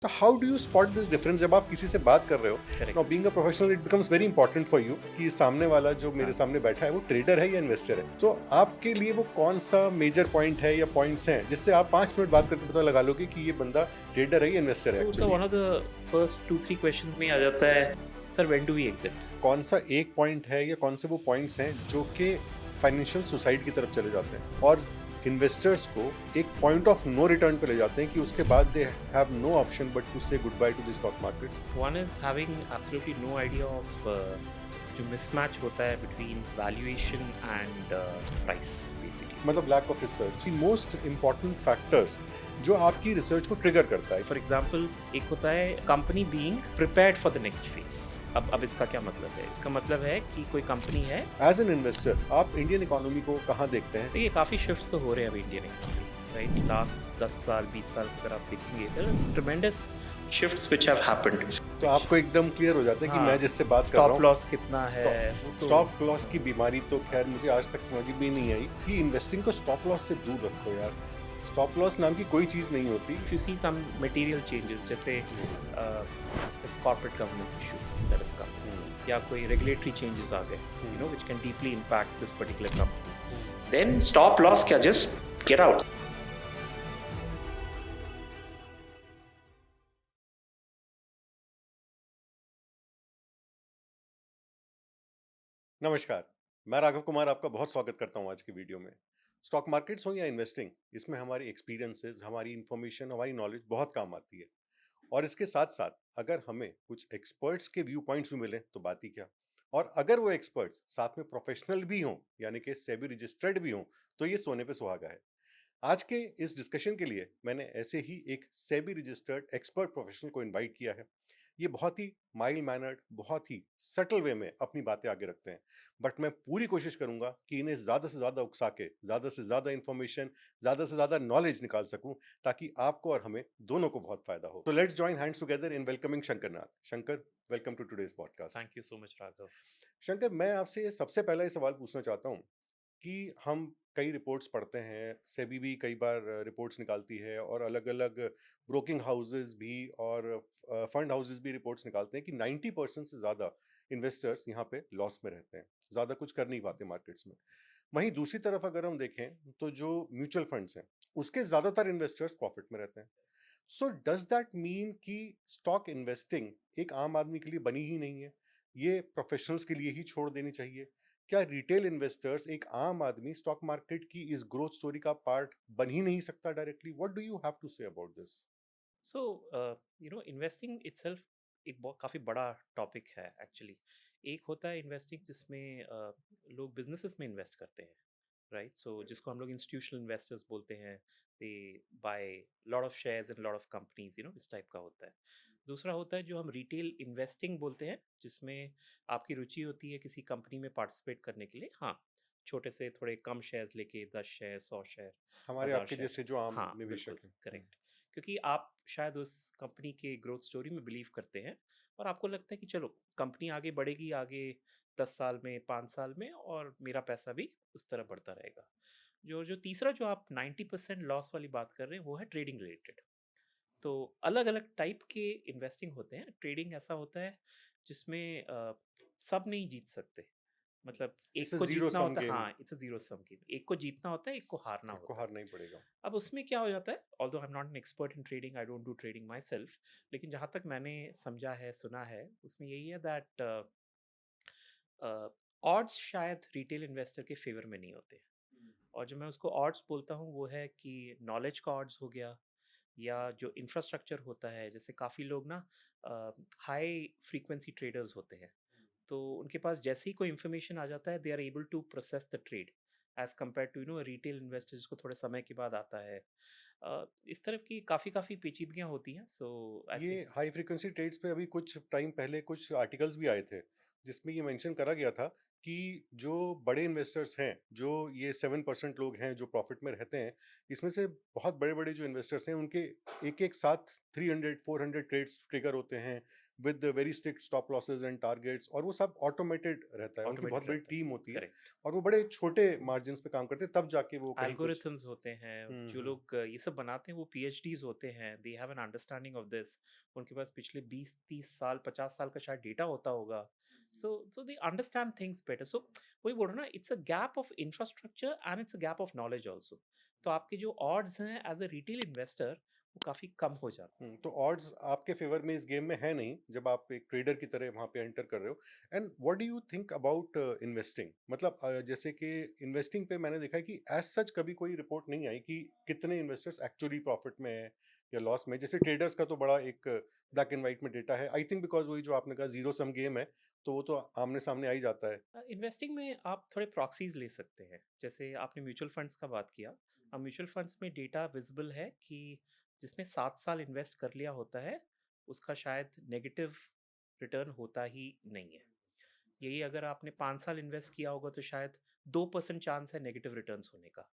तो how do you spot this difference जब आप किसी से बात कर रहे हो? Now correct. Being a professional it becomes very important for you कि सामने वाला जो मेरे हाँ, सामने बैठा है वो ट्रेडर है या इन्वेस्टर है। तो आपके लिए वो कौन सा मेजर पॉइंट है या पॉइंट्स हैं जिससे आप 5 मिनट बात करके पता लगा लोगे कि ये बंदा ट्रेडर है या इन्वेस्टर है तो the actually? One of the first 2-3 questions में आ जाता है, sir when do we exit? कौन सा एक पॉइंट है या कौन से वो पॉइंट्स हैं जो कि फाइनेंशियल सुसाइड की तरफ चले जाते हैं और इन्वेस्टर्स को एक पॉइंट ऑफ नो रिटर्न पे ले जाते हैं कि उसके बाद they have no option but to say goodbye to the stock markets? One is having absolutely no idea of जो मिसमैच होता है between valuation and price basically. मतलब lack of research the most important factors जो आपकी research को trigger करता है। For example एक होता है company being prepared for the next phase. अब इसका क्या मतलब है? इसका मतलब है कि कोई कंपनी है। एज एन इन्वेस्टर आप इंडियन इकोनॉमी को कहाँ देखते हैं? देखिए काफ़ी शिफ्ट्स तो हो रहे हैं अभी इंडियन इकोनॉमी, राइट? लास्ट 10 साल 20 साल अगर आप देखेंगे तो ट्रेमेंडस शिफ्ट्स व्हिच हैव हैपेंड। तो आपको एकदम क्लियर हो जाता है कि हाँ, मैं जिससे बात कर रहा स्टॉप हूँ। लॉस कितना है वो तो। स्टॉप लॉस की बीमारी तो खैर मुझे आज तक समझ में नहीं आई कि इन्वेस्टिंग को स्टॉप लॉस से दूर रखो यार। स्टॉप लॉस नाम की कोई चीज़ नहीं होती। If you see some material changes जैसे corporate governance issue that is come, या कोई रेगुलेटरी चेंजेस आ गए which can deeply impact this particular company, then stop loss क्या, जस्ट गेट आउट। नमस्कार, मैं राघव कुमार आपका बहुत स्वागत करता हूँ आज की वीडियो में। स्टॉक मार्केट्स हो या इन्वेस्टिंग, इसमें हमारी एक्सपीरियंसेस, हमारी इंफॉर्मेशन, हमारी नॉलेज बहुत काम आती है। और इसके साथ-साथ अगर हमें कुछ एक्सपर्ट्स के व्यू पॉइंट्स भी मिले तो बात ही क्या। और अगर वो एक्सपर्ट्स साथ में प्रोफेशनल भी हों, यानी कि सेबी रजिस्टर्ड भी हों, तो ये सोने पे सुहागा है। आज के इस डिस्कशन के लिए मैंने ऐसे ही एक सेबी रजिस्टर्ड एक्सपर्ट प्रोफेशनल को इनवाइट किया है। ये बहुत ही माइल्ड मैनर्ड, बहुत ही सटल वे में अपनी बातें आगे रखते हैं, बट मैं पूरी कोशिश करूंगा कि इन्हें ज्यादा से ज्यादा उकसा के ज्यादा से ज्यादा इंफॉर्मेशन, ज्यादा से ज्यादा नॉलेज निकाल सकूं, ताकि आपको और हमें दोनों को बहुत फायदा हो। तो let's join hands together in welcoming Shankar Nath. Shankar, welcome to today's podcast. Thank you so much Raghav. Shankar, मैं आपसे ये सबसे पहला ये सवाल पूछना चाहता हूँ कि हम कई रिपोर्ट्स पढ़ते हैं, सेबी भी कई बार रिपोर्ट्स निकालती है और अलग-अलग ब्रोकिंग हाउसेस भी और फंड हाउसेस भी रिपोर्ट्स निकालते हैं कि 90% से ज़्यादा इन्वेस्टर्स यहाँ पे लॉस में रहते हैं, ज़्यादा कुछ कर नहीं पाते मार्केट्स में। वहीं दूसरी तरफ अगर हम देखें तो जो म्यूचुअल फंड्स हैं, उसके ज़्यादातर इन्वेस्टर्स प्रॉफिट में रहते हैं। सो डज दैट मीन कि स्टॉक इन्वेस्टिंग एक आम आदमी के लिए बनी ही नहीं है, ये प्रोफेशनल्स के लिए ही छोड़ देनी चाहिए? क्या रिटेल इन्वेस्टर्स, एक आम आदमी स्टॉक मार्केट की इस ग्रोथ स्टोरी का पार्ट बन ही नहीं सकता directly? What do you have to say about this? So investing itself एक बहुत काफ़ी बड़ा टॉपिक है एक्चुअली। एक होता है इन्वेस्टिंग जिसमें लोग बिजनेसेस में इन्वेस्ट करते हैं, राइट? सो जिसको हम लोग इंस्टीट्यूशनल इन्वेस्टर्स बोलते हैं। They buy lot of shares in lot of companies, इस टाइप का होता है। दूसरा होता है जो हम रिटेल इन्वेस्टिंग बोलते हैं, जिसमें आपकी रुचि होती है किसी कंपनी में पार्टिसिपेट करने के लिए। हाँ, छोटे से थोड़े कम शेयर्स लेके 10 शेयर 100 शेयर, हमारे 1000 आपके शेयर। जैसे जो आम हाँ बिल्कुल निवेशक हैं। करेक्ट। क्योंकि आप शायद उस कंपनी के ग्रोथ स्टोरी में बिलीव करते हैं, और आपको लगता है कि चलो कंपनी आगे बढ़ेगी, आगे 10 साल में 5 साल में, और मेरा पैसा भी उस तरह बढ़ता रहेगा। जो जो तीसरा जो आप 90% लॉस वाली बात कर रहे हैं वो है ट्रेडिंग रिलेटेड। तो अलग अलग टाइप के इन्वेस्टिंग होते हैं। ट्रेडिंग ऐसा होता है जिसमें सब नहीं जीत सकते। मतलब इट्स एक अ को जीरो जीतना सम होता है, गेम। हाँ it's a zero sum game. एक को जीतना होता है, एक को हारना आपको होता है। हारना ही पड़ेगा। अब उसमें क्या हो जाता है, although I am not an expert in trading, I don't do trading my self, लेकिन जहाँ तक मैंने समझा है सुना है उसमें यही है दैट ऑड्स शायद रिटेल इन्वेस्टर के फेवर में नहीं होते। और जो मैं उसको ऑड्स बोलता हूँ वो है कि नॉलेज का ऑड्स हो गया, या जो इंफ्रास्ट्रक्चर होता है। जैसे काफ़ी लोग ना हाई फ्रीक्वेंसी ट्रेडर्स होते हैं, तो उनके पास जैसे ही कोई इन्फॉर्मेशन आ जाता है they are able to process the trade as compare to retail investor जिसको थोड़े समय के बाद आता है। इस तरह की काफ़ी काफ़ी पेचीदगियाँ होती हैं। सो आई ये थिंक हाई फ्रीक्वेंसी ट्रेड्स पे अभी कुछ टाइम पहले कुछ आर्टिकल्स भी आए थे जिसमें ये मेंशन करा गया था कि जो बड़े इन्वेस्टर्स हैं, जो ये 7% लोग हैं जो प्रॉफिट में रहते हैं, इसमें से बहुत बड़े-बड़े जो इन्वेस्टर्स हैं उनके एक-एक साथ 300-400 ट्रेड्स ट्रिगर होते हैं with very strict stop losses and targets, और वो सब ऑटोमेटेड रहता है। उनकी बहुत ऑटोमेटेड बड़ी रहता है। टीम होती है करेक्ट। और वो बड़े छोटे मार्जिन्स पे काम करते हैं, तब जाके वो कहीं कुछ। एल्गोरिथम्स होते हैं, हुँ, जो हुँ। लोग ये सब बनाते हैं वो पीएचडीज होते हैं, they have an understanding of this. उनके पास पिछले 20-30 साल 50 साल का शायद डेटा होता होगा। सो दे अंडरस्टैंड थिंग्स बेटर। सो वही बोल रहा हूँ ना, it's a gap of infrastructure and it's a gap of knowledge also. तो आपके जो ऑड्स हैं एज अ रिटेल इन्वेस्टर वो काफ़ी कम हो जाते तो ऑड्स आपके फेवर में इस गेम में है नहीं, जब आप एक ट्रेडर की तरह वहाँ पे एंटर कर रहे हो। And what do you think about investing? मतलब जैसे कि इन्वेस्टिंग पे मैंने देखा है कि एज सच कभी कोई रिपोर्ट नहीं आई कि कितने इन्वेस्टर्स एक्चुअली प्रॉफिट में हैं या लॉस में। जैसे ट्रेडर्स का तो बड़ा एक ब्लैक एंड व्हाइट में डेटा है, आई थिंक बिकॉज वही जो आपने कहा जीरो सम गेम है, तो वो तो आमने सामने आ ही जाता है। हैं। इन्वेस्टिंग में आप थोड़े प्रॉक्सीज ले सकते हैं, जैसे आपने म्यूचुअल फंड्स का बात किया। अब म्यूचुअल फंड्स में डेटा विजिबल है कि जिसने 7 साल इन्वेस्ट कर लिया होता है उसका शायद नेगेटिव रिटर्न होता ही नहीं है। यही अगर आपने 5 साल इन्वेस्ट किया होगा तो शायद 2% चांस है नेगेटिव रिटर्न्स होने का।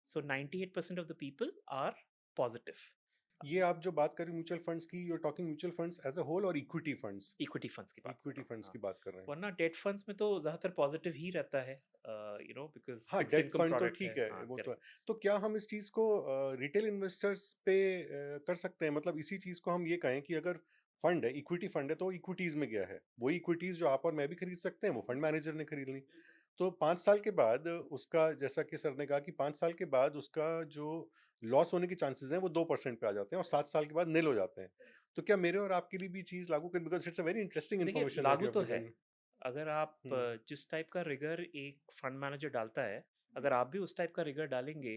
So 98% of the people are positive. ये आप जो बात कर रहे हो म्यूचुअल फंड्स की, you are talking mutual funds as a whole और इक्विटी फंड्स? इक्विटी फंड्स की बात कर इक्विटी रहा हूँ, फंड्स हाँ। की बात कर रहे हैं। वरना डेट फंड्स में तो ज़्यादातर पॉजिटिव ही रहता है, बिकॉज हाँ, फिक्स्ड डेट इनकम फंड तो प्रोडक्ट है, ठीक है, हाँ वो तो है। करेक्ट। तो क्या हम इस चीज़ को रिटेल इन्वेस्टर्स पे कर सकते हैं? मतलब इसी चीज़ को हम ये कहें कि अगर फंड है, इक्विटी फंड है, तो इक्विटीज़ में गया है। वही इक्विटीज़ जो आप और मैं भी खरीद सकते हैं, वो फंड मैनेजर ने खरीद ली। तो 5 साल के बाद उसका, जैसा कि सर ने कहा कि 5 साल के बाद उसका जो लॉस होने के चांसेज़ हैं, वो 2% पे आ जाते हैं और 7 साल के बाद निल हो जाते हैं। तो क्या मेरे और आपके लिए भी चीज़ लागू करें? Because it's a very interesting देखिए इन्फॉर्मेशन दैट लागू यू हैव तो है। गिवन। अगर आप हुँ, जिस टाइप का रिगर एक फंड मैनेजर डालता है, अगर आप भी उस टाइप का रिगर डालेंगे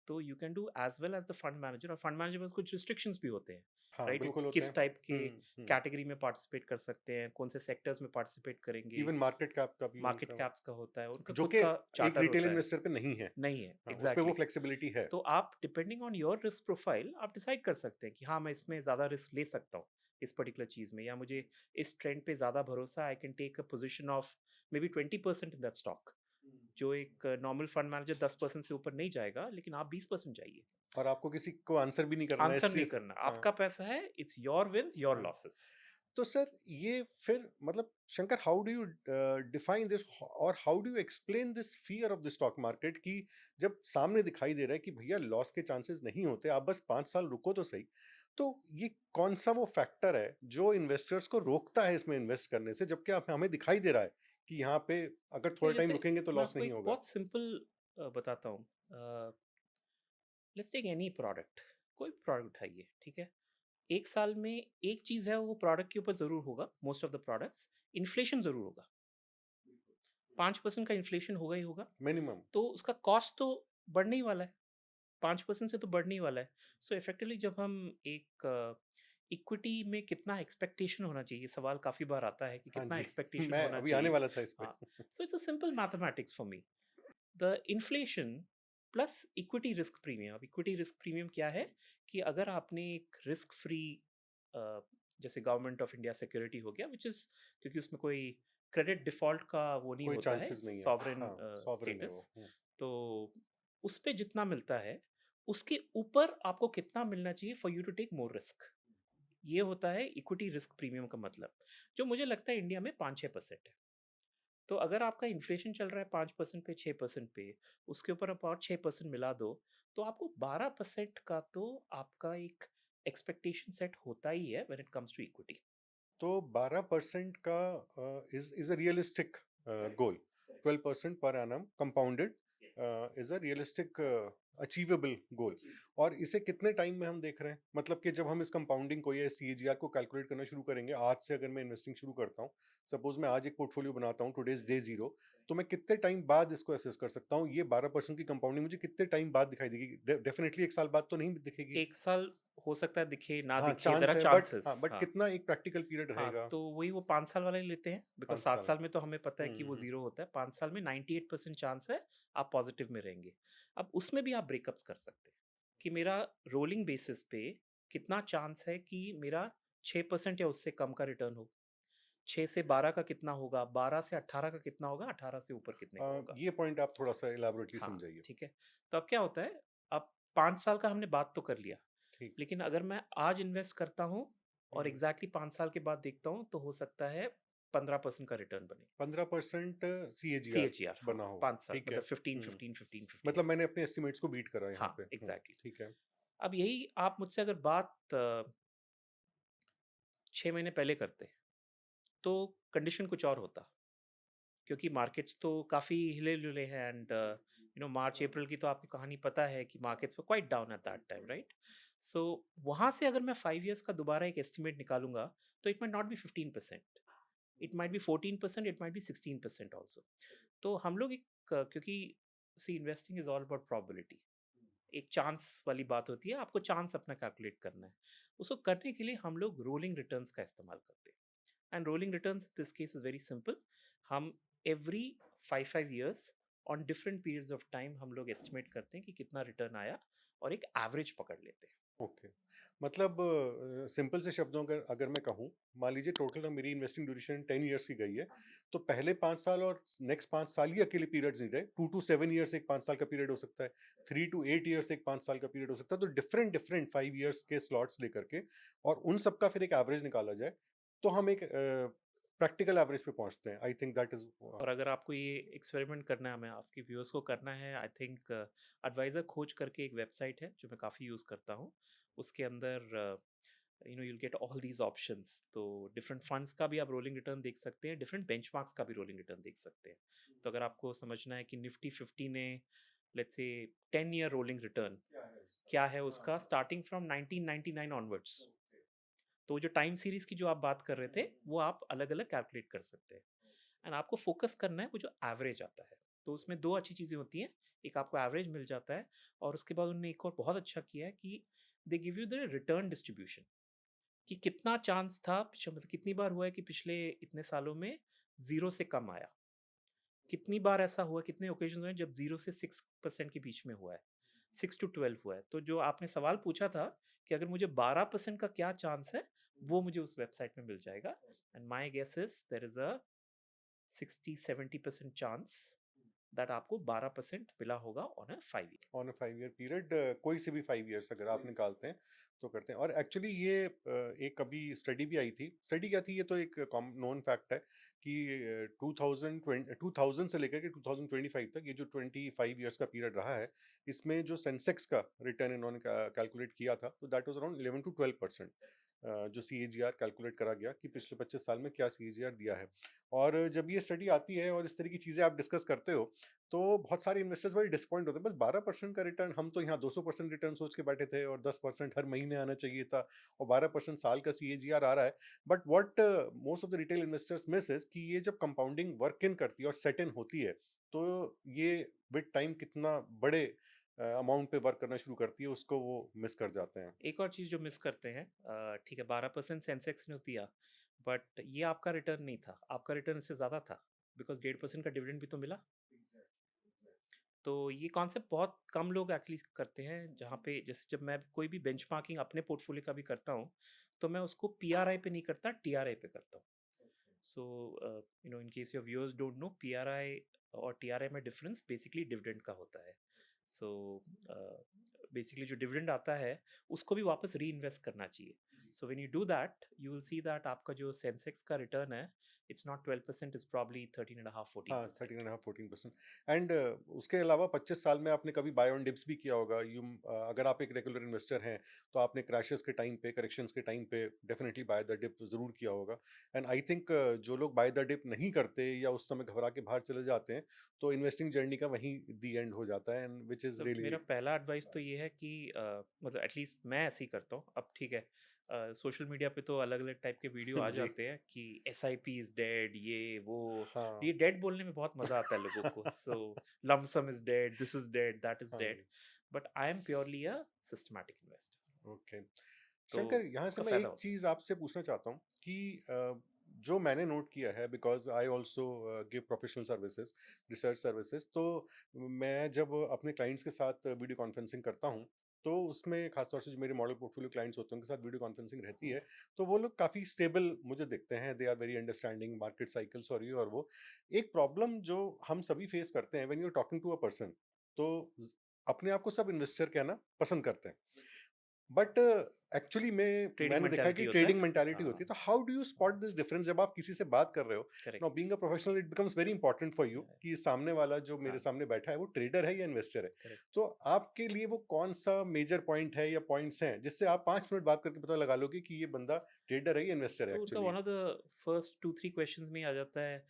तो you can do as well as the fund manager. और फंड मैनेजर में कुछ रिस्ट्रिक्शंस भी होते हैं, हाँ, राइट? वो बिल्कुल होते हैं। किस टाइप के हुँ, हुँ। कैटेगरी में पार्टिसिपेट कर सकते हैं, कौन से सेक्टर्स में पार्टिसिपेट करेंगे। इवन मार्केट कैप का भी मार्केट उनका, कैप्स का होता है, उनका जो खुद कि का एक चार्टर रिटेल होता है। इन्वेस्टर पे नहीं है। नहीं है, हाँ, उस पे वो एग्जैक्टली। फ्लेक्सिबिलिटी है। तो आप depending on your risk profile आप डिसाइड कर सकते हैं कि हाँ मैं इसमें ज़्यादा रिस्क ले सकता हूँ इस पर्टिकुलर चीज़ में, या मुझे इस ट्रेंड पे ज़्यादा भरोसा, I can take a position of maybe 20% in that stock. जो एक नॉर्मल फंड मैनेजर 10% से ऊपर नहीं जाएगा, लेकिन आप 20% जाइए। और आपको किसी को आंसर भी नहीं करना है आंसर नहीं सिर्फ। करना, हाँ, आपका पैसा है, इट्स योर विंस योर हाँ। लॉसेस। तो सर ये फिर मतलब Shankar, how do you define this और how do you explain this fear of the stock market कि जब सामने दिखाई दे रहा है कि भैया लॉस के चांसेस नहीं होते, आप बस 5 साल रुको तो सही। तो ये कौन सा वो फैक्टर है जो इन्वेस्टर्स को रोकता है इसमें इन्वेस्ट करने से, जबकि आप हमें दिखाई दे रहा है कि यहाँ पे अगर थोड़ा टाइम जैसे रुकेंगे तो मैं लॉस आपको नहीं एक होगा? बहुत सिंपल बताता हूँ। लेट्स टेक एनी प्रोडक्ट, कोई प्रोडक्ट उठाइए, ठीक है? एक साल में एक चीज़ है वो प्रोडक्ट के ऊपर ज़रूर होगा, most of the products, inflation ज़रूर होगा। 5% का इन्फ्लेशन होगा ही होगा। मिनिमम। तो उसका कॉस्ट तो बढ़ने ही वाला है, 5% से तो बढ़ने ही वाला है। सो इफेक्टिवली जब हम एक इक्विटी में कितना एक्सपेक्टेशन होना चाहिए, सवाल काफ़ी बार आता है कि हाँ कितना जी। एक्सपेक्टेशन मैं होना अभी आने चाहिए। वाला था इस पे। हाँ, so it's a simple mathematics for me. The inflation plus equity risk premium. अब इक्विटी रिस्क प्रीमियम क्या है कि अगर आपने एक रिस्क फ्री, जैसे गवर्नमेंट ऑफ इंडिया सिक्योरिटी हो गया, विच इज़, क्योंकि उसमें कोई क्रेडिट डिफ़ॉल्ट का वो नहीं कोई होता है, चांसेस नहीं है। सॉवरेन हाँ, सॉवरेन है स्टेटस। वो। तो उस पे जितना मिलता है उसके ऊपर आपको कितना मिलना चाहिए for you to take more risk. ये होता है इक्विटी रिस्क प्रीमियम का मतलब, जो मुझे लगता है इंडिया में 5-6% है। तो अगर आपका इन्फ्लेशन चल रहा है 5% पे, 6% पे, उसके ऊपर आप और 6% मिला दो, तो आपको 12% का तो आपका एक एक्सपेक्टेशन सेट होता ही है when it comes to equity. तो 12% का is a realistic correct, goal. Correct. 12% पर annum compounded yes. Is a realistic achievable goal. जी। और इसे कितने टाइम में हम देख रहे हैं? मतलब कि जब हम इस कंपाउंडिंग को या सीएजीआर को कैलकुलेट करना शुरू करेंगे, आज से अगर मैं इन्वेस्टिंग शुरू करता हूँ, सपोज मैं आज एक पोर्टफोलियो बनाता हूँ, टुडे इज डे जीरो, तो मैं कितने टाइम बाद इसको असेस कर सकता हूँ? ये 12% की कंपाउंडिंग मुझे कितने टाइम बाद दिखाई देगी? डेफिनेटली 1 साल बाद तो नहीं दिखेगी। 1 साल हो सकता है दिखे, ना हाँ, दिखे, देयर चांस आर है, चांसेस। बट हाँ। कितना एक प्रैक्टिकल पीरियड हाँ, रहेगा? तो वही वो 5 साल वाला ही लेते हैं, बिकॉज़ 5 7 साल। साल में तो हमें पता है कि वो हम्म। 0 होता है, 5 साल में 98% चांस है आप पॉज़िटिव में रहेंगे। अब उसमें भी आप ब्रेकअप्स कर सकते हैं, कि मेरा रोलिंग बेसिस पे कितना चांस है कि मेरा 6% या उससे कम का रिटर्न हो। 6 से 12 का कितना होगा, 12 से 18 का कितना होगा, 18 से ऊपर कितने का होगा। ये पॉइंट आप थोड़ा-सा इलैबोरेटली हाँ, समझाइए। ठीक है। तो अब क्या होता है, अब 5 साल का हमने बात तो कर लिया, ठीक। लेकिन अगर मैं आज इन्वेस्ट करता हूँ हुँ, और हुँ। एग्ज़ैक्टली 5 साल के बाद देखता हूँ, तो हो सकता है 15% का रिटर्न बने। 15% सीएजीआर सीएजीआर, हाँ, बना हो, 5 साल ठीक है। मतलब 15, हुँ, 15, 15, 15, मतलब 15। मैंने अपने एस्टिमेट्स को बीट करा यहाँ हाँ, पे। एग्ज़ैक्टली। ठीक है। अब यही आप मुझसे अगर बात 6 महीने पहले करते, तो कंडीशन कुछ और होता। क्योंकि मार्केट्स तो काफ़ी हिले-डुले हैं एंड मार्च अप्रैल की तो आपकी कहानी पता है कि markets were quite down at that time, right? So वहाँ से अगर मैं 5 इयर्स का दोबारा एक एस्टीमेट निकालूँगा, तो it might not be 15%, it might be 14%, it might be 16% also. तो हम लोग एक क्योंकि see investing is all about probability, एक चांस वाली बात होती है, आपको चांस अपना कैलकुलेट करना है। उसको करने के लिए हम लोग रोलिंग रिटर्न्स का इस्तेमाल करते हैं। And rolling returns in this case is very simple. हम every 5 years on different periods of time हम लोग estimate करते हैं कि कितना रिटर्न आया और एक एवरेज पकड़ लेते हैं। ओके। मतलब सिंपल से शब्दों अगर अगर मैं कहूँ, मान लीजिए टोटल मेरी इन्वेस्टिंग ड्यूरेशन 10 इयर्स की गई है, तो पहले 5 साल और नेक्स्ट 5 साल ही अकेले पीरियड्स नहीं रहे, 2 टू 7 इयर्स एक 5 साल का पीरियड हो सकता है, 3 टू 8 इयर्स एक 5 साल का पीरियड हो सकता है, तो डिफरेंट डिफरेंट 5 इयर्स के स्लॉट्स लेकर के और उन सब का फिर एक एवरेज निकाला जाए, तो हम एक प्रैक्टिकल एवरेज पे पहुँचते हैं। आई थिंक दैट इज़ और अगर आपको ये एक्सपेरिमेंट करना है, हमें आपके व्यूअर्स को करना है, आई थिंक एडवाइजर खोज करके एक वेबसाइट है जो मैं काफ़ी यूज़ करता हूँ। उसके अंदर you'll get all these options। तो डिफरेंट फंड्स का भी आप रोलिंग रिटर्न देख सकते हैं, डिफरेंट बेंचमार्क्स का भी रोलिंग रिटर्न देख सकते हैं। तो अगर आपको समझना है कि निफ्टी 50 ने let's say 10 year rolling return क्या है उसका स्टार्टिंग फ्रॉम 1999 ऑनवर्ड्स, तो जो टाइम सीरीज की जो आप बात कर रहे थे वो आप अलग अलग कैलकुलेट कर सकते हैं। एंड आपको फोकस करना है वो जो एवरेज आता है। तो उसमें दो अच्छी चीज़ें होती हैं, एक आपको एवरेज मिल जाता है और उसके बाद उन्होंने एक और बहुत अच्छा किया है कि they give you the return distribution, कि कितना चांस था मतलब कितनी बार हुआ है कि पिछले इतने सालों में जीरो से कम आया, कितनी बार ऐसा हुआ, कितने ओकेजन हुए हैं जब 0 से 6% के बीच में हुआ है, 6 टू 12 हुआ है। तो जो आपने सवाल पूछा था कि अगर मुझे 12% का क्या चांस है, वो मुझे उस वेबसाइट में मिल जाएगा। And my guess is there is a 60-70% chance that आपको 12% मिला होगा on a 5 year. On a 5 year period, कोई से भी 5 इयर्स अगर आप निकालते हैं तो करते हैं। और एक्चुअली ये एक अभी स्टडी भी आई थी। स्टडी क्या थी, ये तो एक कॉम नोन फैक्ट है कि 2000 से लेकर के 2025 तक ये जो 25 इयर्स का पीरियड रहा है, इसमें जो सेंसेक्स का रिटर्न इन्होंने कैलकुलेट किया था, तो दैट वाज अराउंड 11 टू 12%। जो सीएजीआर कैलकुलेट करा गया कि पिछले 25 साल में क्या सीएजीआर दिया है। और जब ये स्टडी आती है और इस तरह की चीज़ें आप डिस्कस करते हो, तो बहुत सारे इन्वेस्टर्स बड़े डिसअपॉइंट होते हैं। बस 12% का रिटर्न, हम तो यहाँ 200% रिटर्न सोच के बैठे थे और 10% हर महीने आना चाहिए था और 12% साल का सीएजीआर आ रहा है। But what most of the retail investors miss is कि ये जब कंपाउंडिंग वर्क इन करती है और सेट इन होती है, तो ये विद टाइम कितना बड़े अमाउंट पे वर्क करना शुरू करती है, उसको वो मिस कर जाते हैं। एक और चीज़ जो मिस करते हैं, ठीक है 12% सेंसेक्स ने दिया, बट ये आपका रिटर्न नहीं था, आपका रिटर्न इससे ज़्यादा था, बिकॉज 1.5% का डिविडेंड भी तो मिला। तो ये कॉन्सेप्ट बहुत कम लोग एक्चुअली करते हैं, जहाँ पे जैसे जब मैं कोई भी बेंचमार्किंग अपने पोर्टफोलियो का भी करता हूँ, तो मैं उसको पीआरआई पे नहीं करता, टीआरआई पे करता हूँ। So in case your viewers don't know, PRI और टीआरआई में डिफरेंस बेसिकली डिविडेंड का होता है। सो बेसिकली जो डिविडेंड आता है उसको भी वापस री इन्वेस्ट करना चाहिए। So when you do that you will see that आपका जो सेंसेक्स का रिटर्न है, इट्स नॉट 12%, इज प्रॉब्ली 13.5 हाँ, 14%। 13.5 14%। एंड उसके अलावा 25 साल में आपने कभी बाय ऑन डिप्स भी किया होगा। अगर आप एक रेगुलर इन्वेस्टर हैं, तो आपने क्रैशेस के टाइम पे, करेक्शंस के टाइम पे डेफिनेटली बाय द डिप ज़रूर किया होगा। एंड आई थिंक जो लोग बाय द डिप नहीं करते या उस समय घबरा के बाहर चले जाते हैं, तो इन्वेस्टिंग जर्नी का वहीं द एंड हो जाता है, एंड व्हिच इज़ मतलब रियली मेरा पहला एडवाइस तो ये है कि मतलब एटलीस्ट मैं ऐसे ही करता हूँ। अब ठीक है, सोशल मीडिया पे तो अलग अलग टाइप के वीडियो आ जी। जाते हैं कि S I P is dead, ये वो। हाँ, ये डेड बोलने में बहुत मजा आता है लोगों को। So lump sum is dead, this is dead, that is हाँ डेड। जी। But I am purely a systematic investor. Okay. तो शंकर, यहाँ से उसका मैं फायदा एक होता है। चीज़ आपसे पूछना चाहता हूँ कि जो मैंने नोट किया है, because I also give professional services, research services, तो मैं जब अपने क्लाइंट्स के साथ वीडियो कॉन्फ्रेंसिंग करता हूँ, तो उसमें खासतौर से जो मेरे मॉडल पोर्टफोलियो क्लाइंट्स होते हैं उनके साथ वीडियो कॉन्फ्रेंसिंग रहती है, तो वो लोग काफ़ी स्टेबल मुझे दिखते हैं, they are very understanding market cycles और ये और वो। एक प्रॉब्लम जो हम सभी फेस करते हैं when you are talking to a person, तो अपने आप को सब इन्वेस्टर कहना पसंद करते हैं, बट एक्चुअली में ट्रेडिंग मैंने देखा है कि मेंटालिटी होता है। ट्रेडिंग मेंटालिटी होती है, हाँ, तो how do you spot this difference जब आप किसी से बात कर रहे हो? Now correct. Being a professional it becomes very important for you कि सामने वाला जो मेरे हाँ, सामने बैठा है वो ट्रेडर है या इन्वेस्टर है। करेक्ट। तो आपके लिए वो कौन सा मेजर पॉइंट है या पॉइंट्स हैं जिससे आप 5 मिनट बात करके पता लगा लोगे कि ये बंदा ट्रेडर है या इन्वेस्टर है तो उनका actually? One of the first 2-3 questions में ही आ जाता है,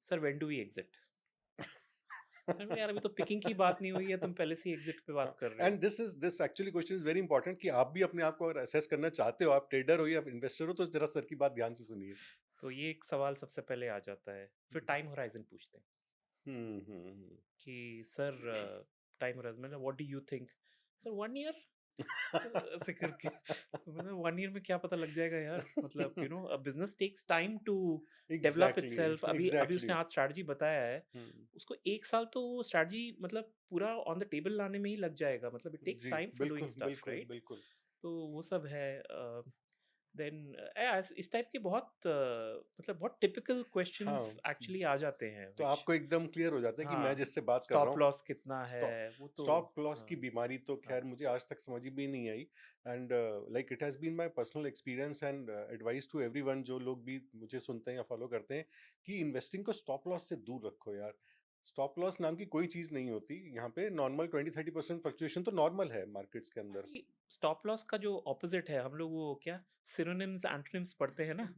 sir when do we exit? मैंने बोला यार अभी तो पिकिंग की बात नहीं हुई है, तुम पहले से ही एग्जिट पे बात कर रहे एंड हो। This actually question is very important कि आप भी अपने आप को अगर असेस करना चाहते हो, आप ट्रेडर हो या इन्वेस्टर हो, तो जरा सर की बात ध्यान से सुनिए। तो ये एक सवाल सबसे पहले आ जाता है। फिर टाइम होराइज़न पूछते हैं कि सर टाइम होराइज़न मतलब what do you think? Sir 1 year? ऐसे करके तो मैंने 1 ईयर में क्या पता लग जाएगा यार, मतलब a business takes time to develop exactly, itself. अभी अभी उसने एग्जैक्टली। आज स्ट्रैटेजी बताया है, उसको 1 साल तो वो स्ट्रैटेजी मतलब पूरा ऑन द टेबल लाने में ही लग जाएगा, मतलब इट टेक्स जी, टाइम फॉर डूइंग बिल्कुल, स्टफ, बिल्कुल, राइट? बिल्कुल। तो वो सब है। देन इस टाइप के बहुत मतलब बहुत टिपिकल क्वेश्चंस हाँ, एक्चुअली आ जाते हैं तो व्हिच आपको एकदम क्लियर हो जाता है कि मैं हाँ, जिससे बात कर रहा स्टॉप हूँ, लॉस कितना स्टॉप है, वो तो स्टॉप लॉस की हाँ, बीमारी तो हाँ, खैर मुझे आज तक समझ भी नहीं आई। And like it has been my personal experience and advice to everyone जो लोग भी मुझे सुनते हैं या फॉलो करते हैं कि इन्वेस्टिंग को स्टॉप लॉस से दूर रखो यार। स्टॉप लॉस नाम की कोई चीज़ नहीं होती। यहाँ पे नॉर्मल 20-30% फ्लक्चुएशन तो नॉर्मल है मार्केट्स के अंदर। अरे स्टॉप लॉस का जो ऑपोजिट है, हम लोग वो क्या सिनोनिम्स एंटोनिम्स पढ़ते हैं ना,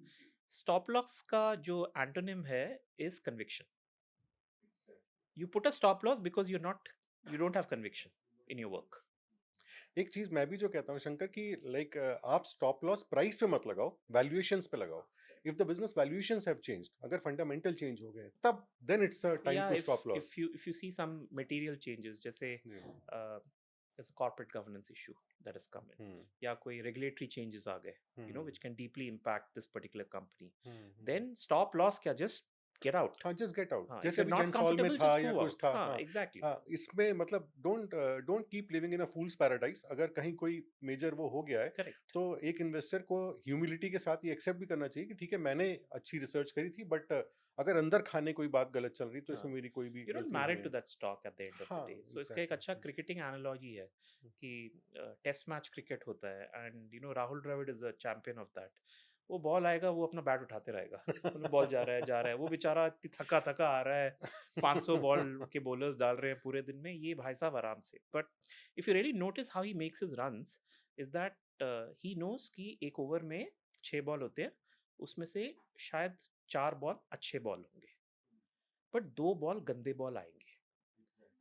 स्टॉप लॉस का जो एंटोनिम है is conviction. You put a stop loss because you don't have conviction in your work. एक चीज मैं भी जो कहता हूँ शंकर कि लाइक आप स्टॉप लॉस प्राइस पे मत लगाओ, वैल्यूएशंस पे लगाओ। If the business valuations have changed, अगर फंडामेंटल चेंज हो गए, तब देन इट्स अ टाइम या to stop loss. If you see some material changes, जैसे जैसे corporate governance issue that is coming, hmm, या कोई रेगुलेटरी चेंजेस आ गए hmm, which can deeply impact this particular company, hmm. Then stop loss क्या, just get out. हाँ, just get out, हाँ, if जैसे यू आर अभी नॉट जेंसॉल में कंफर्टेबल था जस्ट या मूव कुछ आउट। था। हाँ, हाँ, एग्जैक्टली। हाँ, इसमें मतलब don't don't keep living in a fools paradise. अगर कहीं कोई मेजर वो हो गया है, करेक्ट। तो एक इन्वेस्टर को ह्यूमिलिटी के साथ ये एक्सेप्ट भी करना चाहिए कि ठीक है, मैंने अच्छी रिसर्च करी थी, बट अगर अंदर खाने कोई बात गलत चल रही तो हाँ, इसमें मेरी कोई भी यू नॉट गलती नहीं मैरिड है। To that stock at the end of the हाँ, डे। सो इसका एक अच्छा एग्जैक्टली। क्रिकेटिंग एनालॉजी है कि टेस्ट मैच क्रिकेट होता है, and Rahul Dravid is a champion of that. वो बॉल आएगा, वो अपना बैट उठाते रहेगा, मतलब बॉल जा रहा है जा रहा है, वो बेचारा इतनी थका थका आ रहा है, 500 बॉल के बॉलर्स डाल रहे हैं पूरे दिन में, ये भाई साहब आराम से। But if you really notice how he makes his runs, is that he knows कि एक ओवर में 6 बॉल होते हैं, उसमें से शायद 4 बॉल अच्छे बॉल होंगे, बट 2 बॉल गंदे बॉल आएंगे,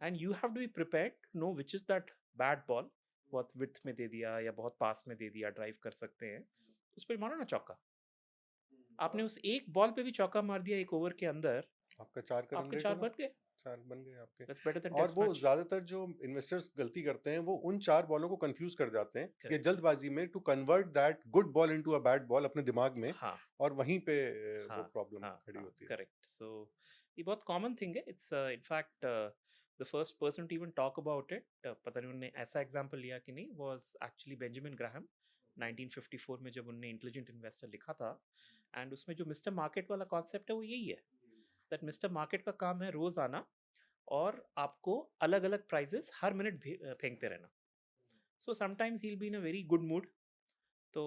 and you have to be prepared to know which is that bad ball. बहुत विड्थ में दे दिया या बहुत पास में दे दिया, ड्राइव कर सकते हैं, उस पर मारो ना चौका। आपने उस एक बॉल पे भी चौका मार दिया एक ओवर के अंदर, आपका 4 का रन आपके रेट 4 होगा। बन गए। 4 बन गए आपके। दैट्स बेटर देन और टेस्ट वो मैच। ज़्यादातर जो इन्वेस्टर्स गलती करते हैं, वो उन 4 बॉलों को कन्फ्यूज़ कर जाते हैं या करेक्ट। जल्दबाज़ी में to convert that good ball into a bad ball अपने दिमाग में, हाँ, और वहीं पे वो हाँ, प्रॉब्लम हाँ, खड़ी हाँ, होती है। करेक्ट। सो ये बहुत कॉमन थिंग है। It's in fact the first person to even talk about it, पता नहीं उन्होंने ऐसा एग्जांपल लिया कि नहीं, वाज एक्चुअली बेंजामिन ग्राहम। 1954 में जब उन्होंने इंटेलिजेंट इन्वेस्टर लिखा था, एंड उसमें जो मिस्टर मार्केट वाला कॉन्सेप्ट है वो यही है, दैट मिस्टर मार्केट का काम है रोज आना और आपको अलग अलग प्राइजेस हर मिनट फेंकते रहना। So sometimes he will be in a very good mood, तो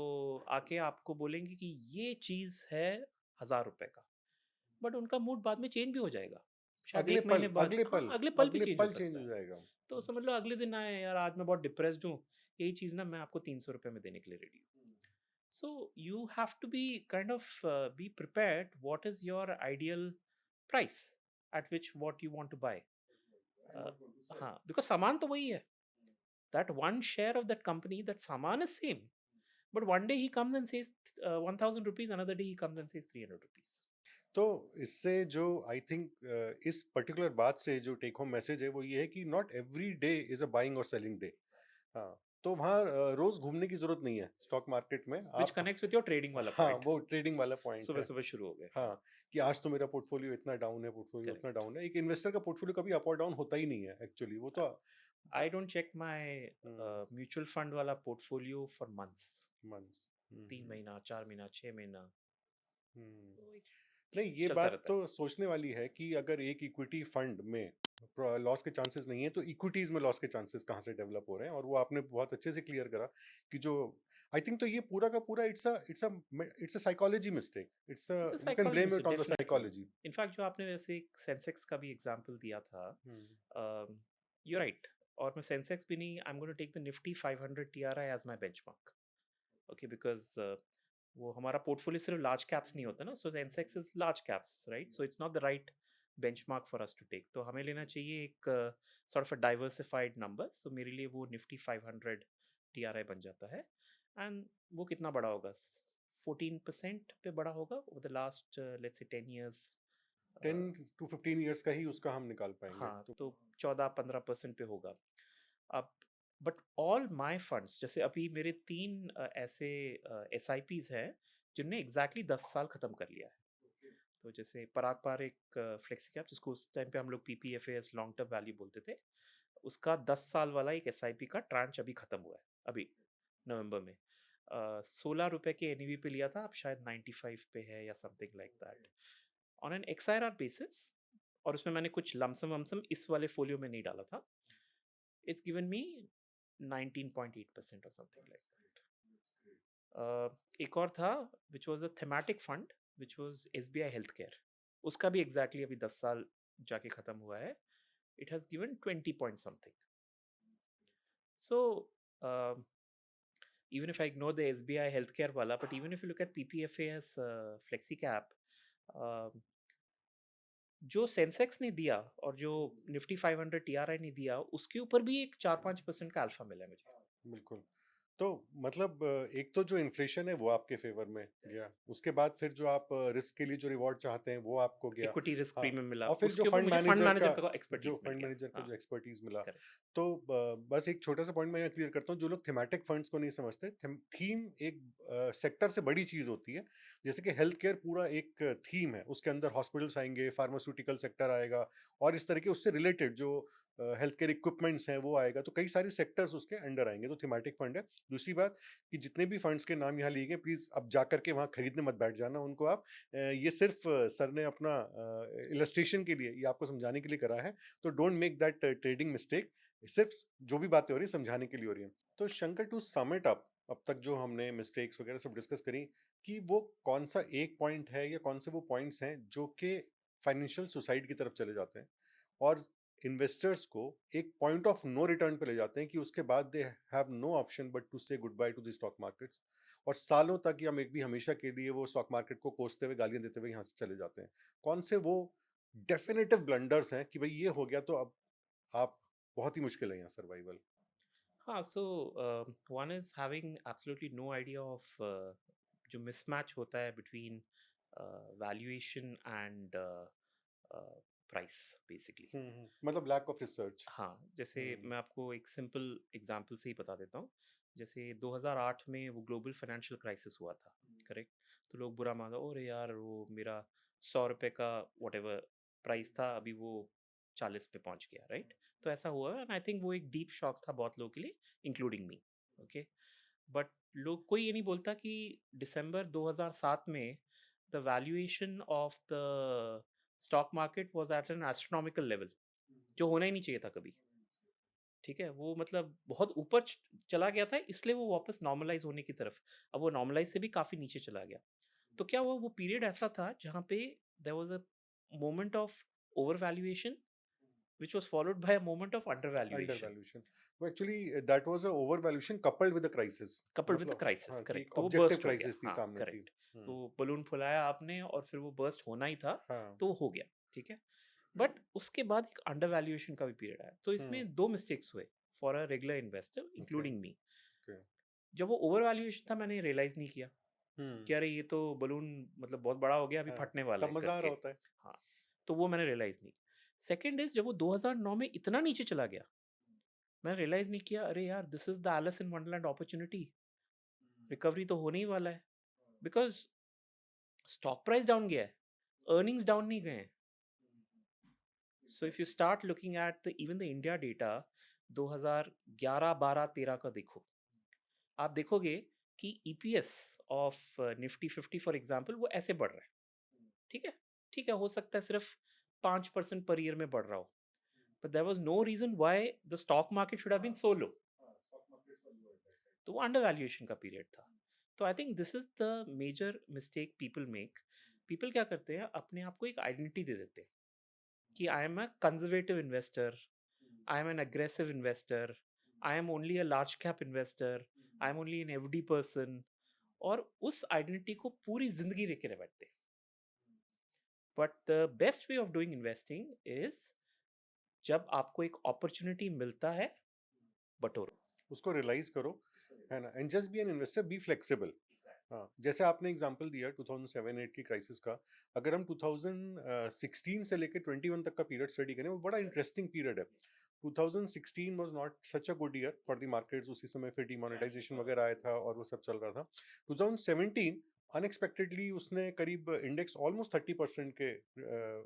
आके आपको बोलेंगे कि ये चीज़ है 1,000 रुपए का, बट उनका मूड बाद में चेंज भी हो जाएगा, शायद अगले 1 महीने पल, बाद। अगले हाँ, पल, अगले पल भी अगले चेंज हो पल चेंज सकता हो है। जाएगा। तो समझ लो अगले दिन आए, यार आज मैं बहुत डिप्रेस्ड हूँ, यही चीज़ ना मैं आपको 300 रुपये में देने के लिए रेडी हूँ। So you have to be kind of be prepared what is your ideal price at which what you want to buy. हाँ, बिकॉज सामान तो वही है, that one share of that company, that सामान is same, but one day he comes and says 1,000 rupees, another day he comes and says 300 rupees. तो इससे जो I think इस पर्टिकुलर बात से जो टेक होम मैसेज है वो ये है कि not every day is a buying और सेलिंग डे। हाँ, तो वहाँ रोज घूमने की जरूरत नहीं है स्टॉक मार्केट में Which आप। connects with your trading wala हाँ, point. वो ट्रेडिंग वाला पॉइंट सुबह है। सुबह शुरू हो गए। हाँ, हाँ, कि आज तो मेरा पोर्टफोलियो इतना डाउन है, पोर्टफोलियो उतना करेक्ट। डाउन है। एक इन्वेस्टर का पोर्टफोलियो कभी अप और डाउन होता ही नहीं है एक्चुअली। वो तो I don't check my hmm, mutual fund वाला पोर्टफोलियो फॉर मंथ्स, मंथ्स। 3 महीना, 4 महीना, 6 महीना, हम्म। तो एक नहीं, ये चलता बात रहता है। तो सोचने वाली है कि अगर एक इक्विटी फंड में लॉस के चांसेस नहीं है तो इक्विटीज में लॉस के चांसेस कहाँ से डेवलप हो रहे हैं, और वो आपने बहुत अच्छे से क्लियर करा कि जो आई थिंक तो ये पूरा का पूरा it's a psychology mistake, it's a it's a you can psychology blame it mistake on the definitely. Psychology. In fact जो आपने वैसे एक सेंसेक्स का भी एग्जांपल दिया था, यू राइट। और मैं सेंसेक्स भी नहीं, I am going to take the Nifty 500 TRI as my benchmark. Okay, because वो हमारा पोर्टफोलियो सिर्फ लार्ज कैप्स नहीं होता ना, so Sensex is large caps, right? So it's not the right benchmark for us to take. तो हमें लेना चाहिए एक sort of a diversified number. So मेरे लिए वो निफ्टी 500 टीआरआई बन जाता है। एंड वो कितना बड़ा होगा? 14% पे बड़ा होगा over the last let's say 10 years. 10 to 15 years का ही उसका हम निकाल पाएंगे हाँ, तो। तो 14-15% पे होगा। अब बट ऑल माय फंड्स, जैसे अभी मेरे 3 ऐसे एसआईपीज़ हैं जिनने एग्ज़ैक्टली 10 साल ख़त्म कर लिया है। तो जैसे पराग पार एक फ्लेक्सी कैप, जिसको उस टाइम पे हम लोग पीपीएफएस लॉन्ग टर्म वैल्यू बोलते थे, उसका 10 साल वाला एक एसआईपी का ट्रांच अभी ख़त्म हुआ है, अभी नवंबर में। 16 रुपए के एनईवी पे लिया था, अब शायद 95 पे है या something like that. On an XIRR basis, और उसमें मैंने कुछ लमसम वमसम इस वाले फोलियो में नहीं डाला था, इट्स गिवन मी 19.8% और समथिंग लाइक दैट। एक और था which was a thematic fund, which was SBI health care. उसका भी एग्जैक्टली अभी 10 साल जाके खत्म हुआ है। It has given 20 point something. So even if I ignore the SBI healthcare wala, but even if you look at PPFA as flexi cap, um, जो Sensex ने दिया और जो निफ्टी 500 टीआरआई ने दिया, उसके ऊपर भी एक 4-5% का अल्फा मिला है मुझे। बिल्कुल। तो मतलब एक तो जो इन्फ्लेशन है वो आपके फेवर में गया, उसके बाद फिर जो आप रिस्क के लिए जो रिवॉर्ड चाहते हैं वो आपको गया। इक्विटी रिस्क हाँ, प्रीमियम मिला, और फिर जो उसके ऊपर फंड मुझे फंड मैनेजर का मैनेजर का एक्सपर्टीज मिल गया। हाँ, जो एक्सपर्टीज मिला। करेक्ट। तो बस एक छोटा सा पॉइंट मैं यहाँ क्लियर करता हूँ, जो लोग थीमेटिक फंड्स को नहीं समझते, थीम एक सेक्टर से बड़ी चीज होती है। जैसे कि हेल्थ केयर पूरा एक थीम है, उसके अंदर हॉस्पिटल्स आएंगे, फार्मास्यूटिकल सेक्टर आएगा, और इस तरह के उससे रिलेटेड जो हेल्थ केयर इक्विपमेंट्स हैं वो आएगा, तो कई सारे सेक्टर्स उसके अंडर आएंगे, तो थीमेटिक फंड है। दूसरी बात कि जितने भी फंड्स के नाम यहाँ लिए गए, प्लीज़ अब जा करके वहाँ खरीदने मत बैठ जाना उनको आप। ये सिर्फ सर ने अपना इलस्ट्रेशन के लिए, ये आपको समझाने के लिए करा है, तो don't make that trading mistake. सिर्फ जो भी बातें हो रही है समझाने के लिए हो रही हैं। तो Shankar, to sum it up, अब तक जो हमने मिस्टेक्स वगैरह सब डिस्कस करी, कि वो कौन सा एक पॉइंट है या कौन से वो पॉइंट्स हैं जो कि फाइनेंशियल सुसाइड की तरफ चले जाते हैं और इन्वेस्टर्स को एक पॉइंट ऑफ नो रिटर्न पे ले जाते हैं, कि उसके बाद they have no option but to say goodbye to the stock markets, और सालों तक या मे भी हमेशा के लिए वो स्टॉक मार्केट को कोसते हुए, गालियां देते हुए यहाँ से चले जाते हैं। कौन से वो डेफिनेटिव ब्लंडर्स हैं कि भाई ये हो गया तो अब आप, बहुत ही मुश्किल है यहाँ सर्वाइवल। हाँ, so one is having absolutely no idea of जो मिसमैच होता है between valuation and price basically. मतलब लैक ऑफ रिसर्च। हाँ, जैसे हम्म। मैं आपको एक सिंपल एग्जांपल से ही बता देता हूँ। जैसे 2008 में वो ग्लोबल फाइनेंशियल क्राइसिस हुआ था, करेक्ट? तो लोग बुरा माना, अरे यार वो मेरा 100 रुपए का व्हाटएवर प्राइस था, अभी वो 40 पे पहुंच गया, राइट? तो ऐसा हुआ, एंड आई थिंक वो एक डीप शॉक था बहुत लोगों के लिए, इंक्लूडिंग मी। ओके, बट लोग, कोई ये नहीं बोलता कि दिसंबर 2007 में the valuation of the stock market was at N astronomical level, जो होना ही नहीं चाहिए था कभी। ठीक है? वो मतलब बहुत ऊपर चला गया था, इसलिए वो वापस नॉर्मलाइज़ होने की तरफ। अब वो नॉर्मलाइज़ से भी काफ़ी नीचे चला गया। तो क्या हुआ, वो पीरियड ऐसा था जहाँ पे there was a moment of over valuation which was followed by a moment of under under valuation valuation. वो actually that was a over valuation coupled with the crisis. Coupled with the मतलब crisis, हाँ, कि correct. एक तो वो objective burst हो गया। Crisis थी हाँ, सामने थी। करेक्ट। तो बलून फुलाया आपने और फिर वो बर्स्ट होना ही था, हाँ। तो हो गया, ठीक है? बट उसके बाद एक अंडर वैल्यूएशन का भी पीरियड आया। तो हम्म। इसमें 2 मिस्टेक्स हुए for a regular investor okay. Including me. Okay. जब वो ओवर वैल्यूएशन था, मैंने रियलाइज़ नहीं किया हम्म। कि अरे ये तो बलून मतलब बहुत बड़ा हो गया, अभी हाँ, फटने वाला तब है मजा आ करके। रहा होता है। हाँ, तो वो मैंने रियलाइज़ नहीं। सेकंड इज़, जब वो 2009 में इतना नीचे चला गया, मैंने रियलाइज़ नहीं किया, अरे यार this is the Alice in Wonderland opportunity, recovery तो होने ही वाला है। बिकॉज़ स्टॉक प्राइस डाउन गया है, अर्निंग्स डाउन नहीं गए हैं। So if you start looking at the even the India data, 2011, 12, 13 का देखो, आप देखोगे कि EPS of Nifty 50 for example वो ऐसे बढ़ रहा है। ठीक है, ठीक है, हो सकता है सिर्फ 5% पर ईयर में बढ़ रहा हो, but there was no reason why the stock market should have been so low. तो वो अंडर वैल्यूएशन का पीरियड था। तो I think this is the major mistake people make. People क्या करते हैं, अपने आप को एक आइडेंटिटी दे देते हैं कि I am a conservative investor, I am an aggressive investor, I am only a large cap investor, I am only an FD person, और उस आइडेंटिटी को पूरी जिंदगी लेके रह बैठते हैं। But the best way of doing investing is जब आपको एक अपॉर्चुनिटी मिलता है, बटोरो। उसको रियलाइज करो, है ना, and just be an investor, be flexible. हाँ, जैसे आपने एग्जांपल दिया 2007-8 की क्राइसिस का, अगर हम 2016 से लेकर 21 तक का पीरियड स्टडी करें, वो बड़ा इंटरेस्टिंग पीरियड है। 2016 was not such a good year for the markets, उसी समय फिर डिमोनेटाइजेशन वगैरह आया था और वो सब चल रहा था। 2017 अनएक्सपेक्टेडली उसने करीब इंडेक्स ऑलमोस्ट 30% के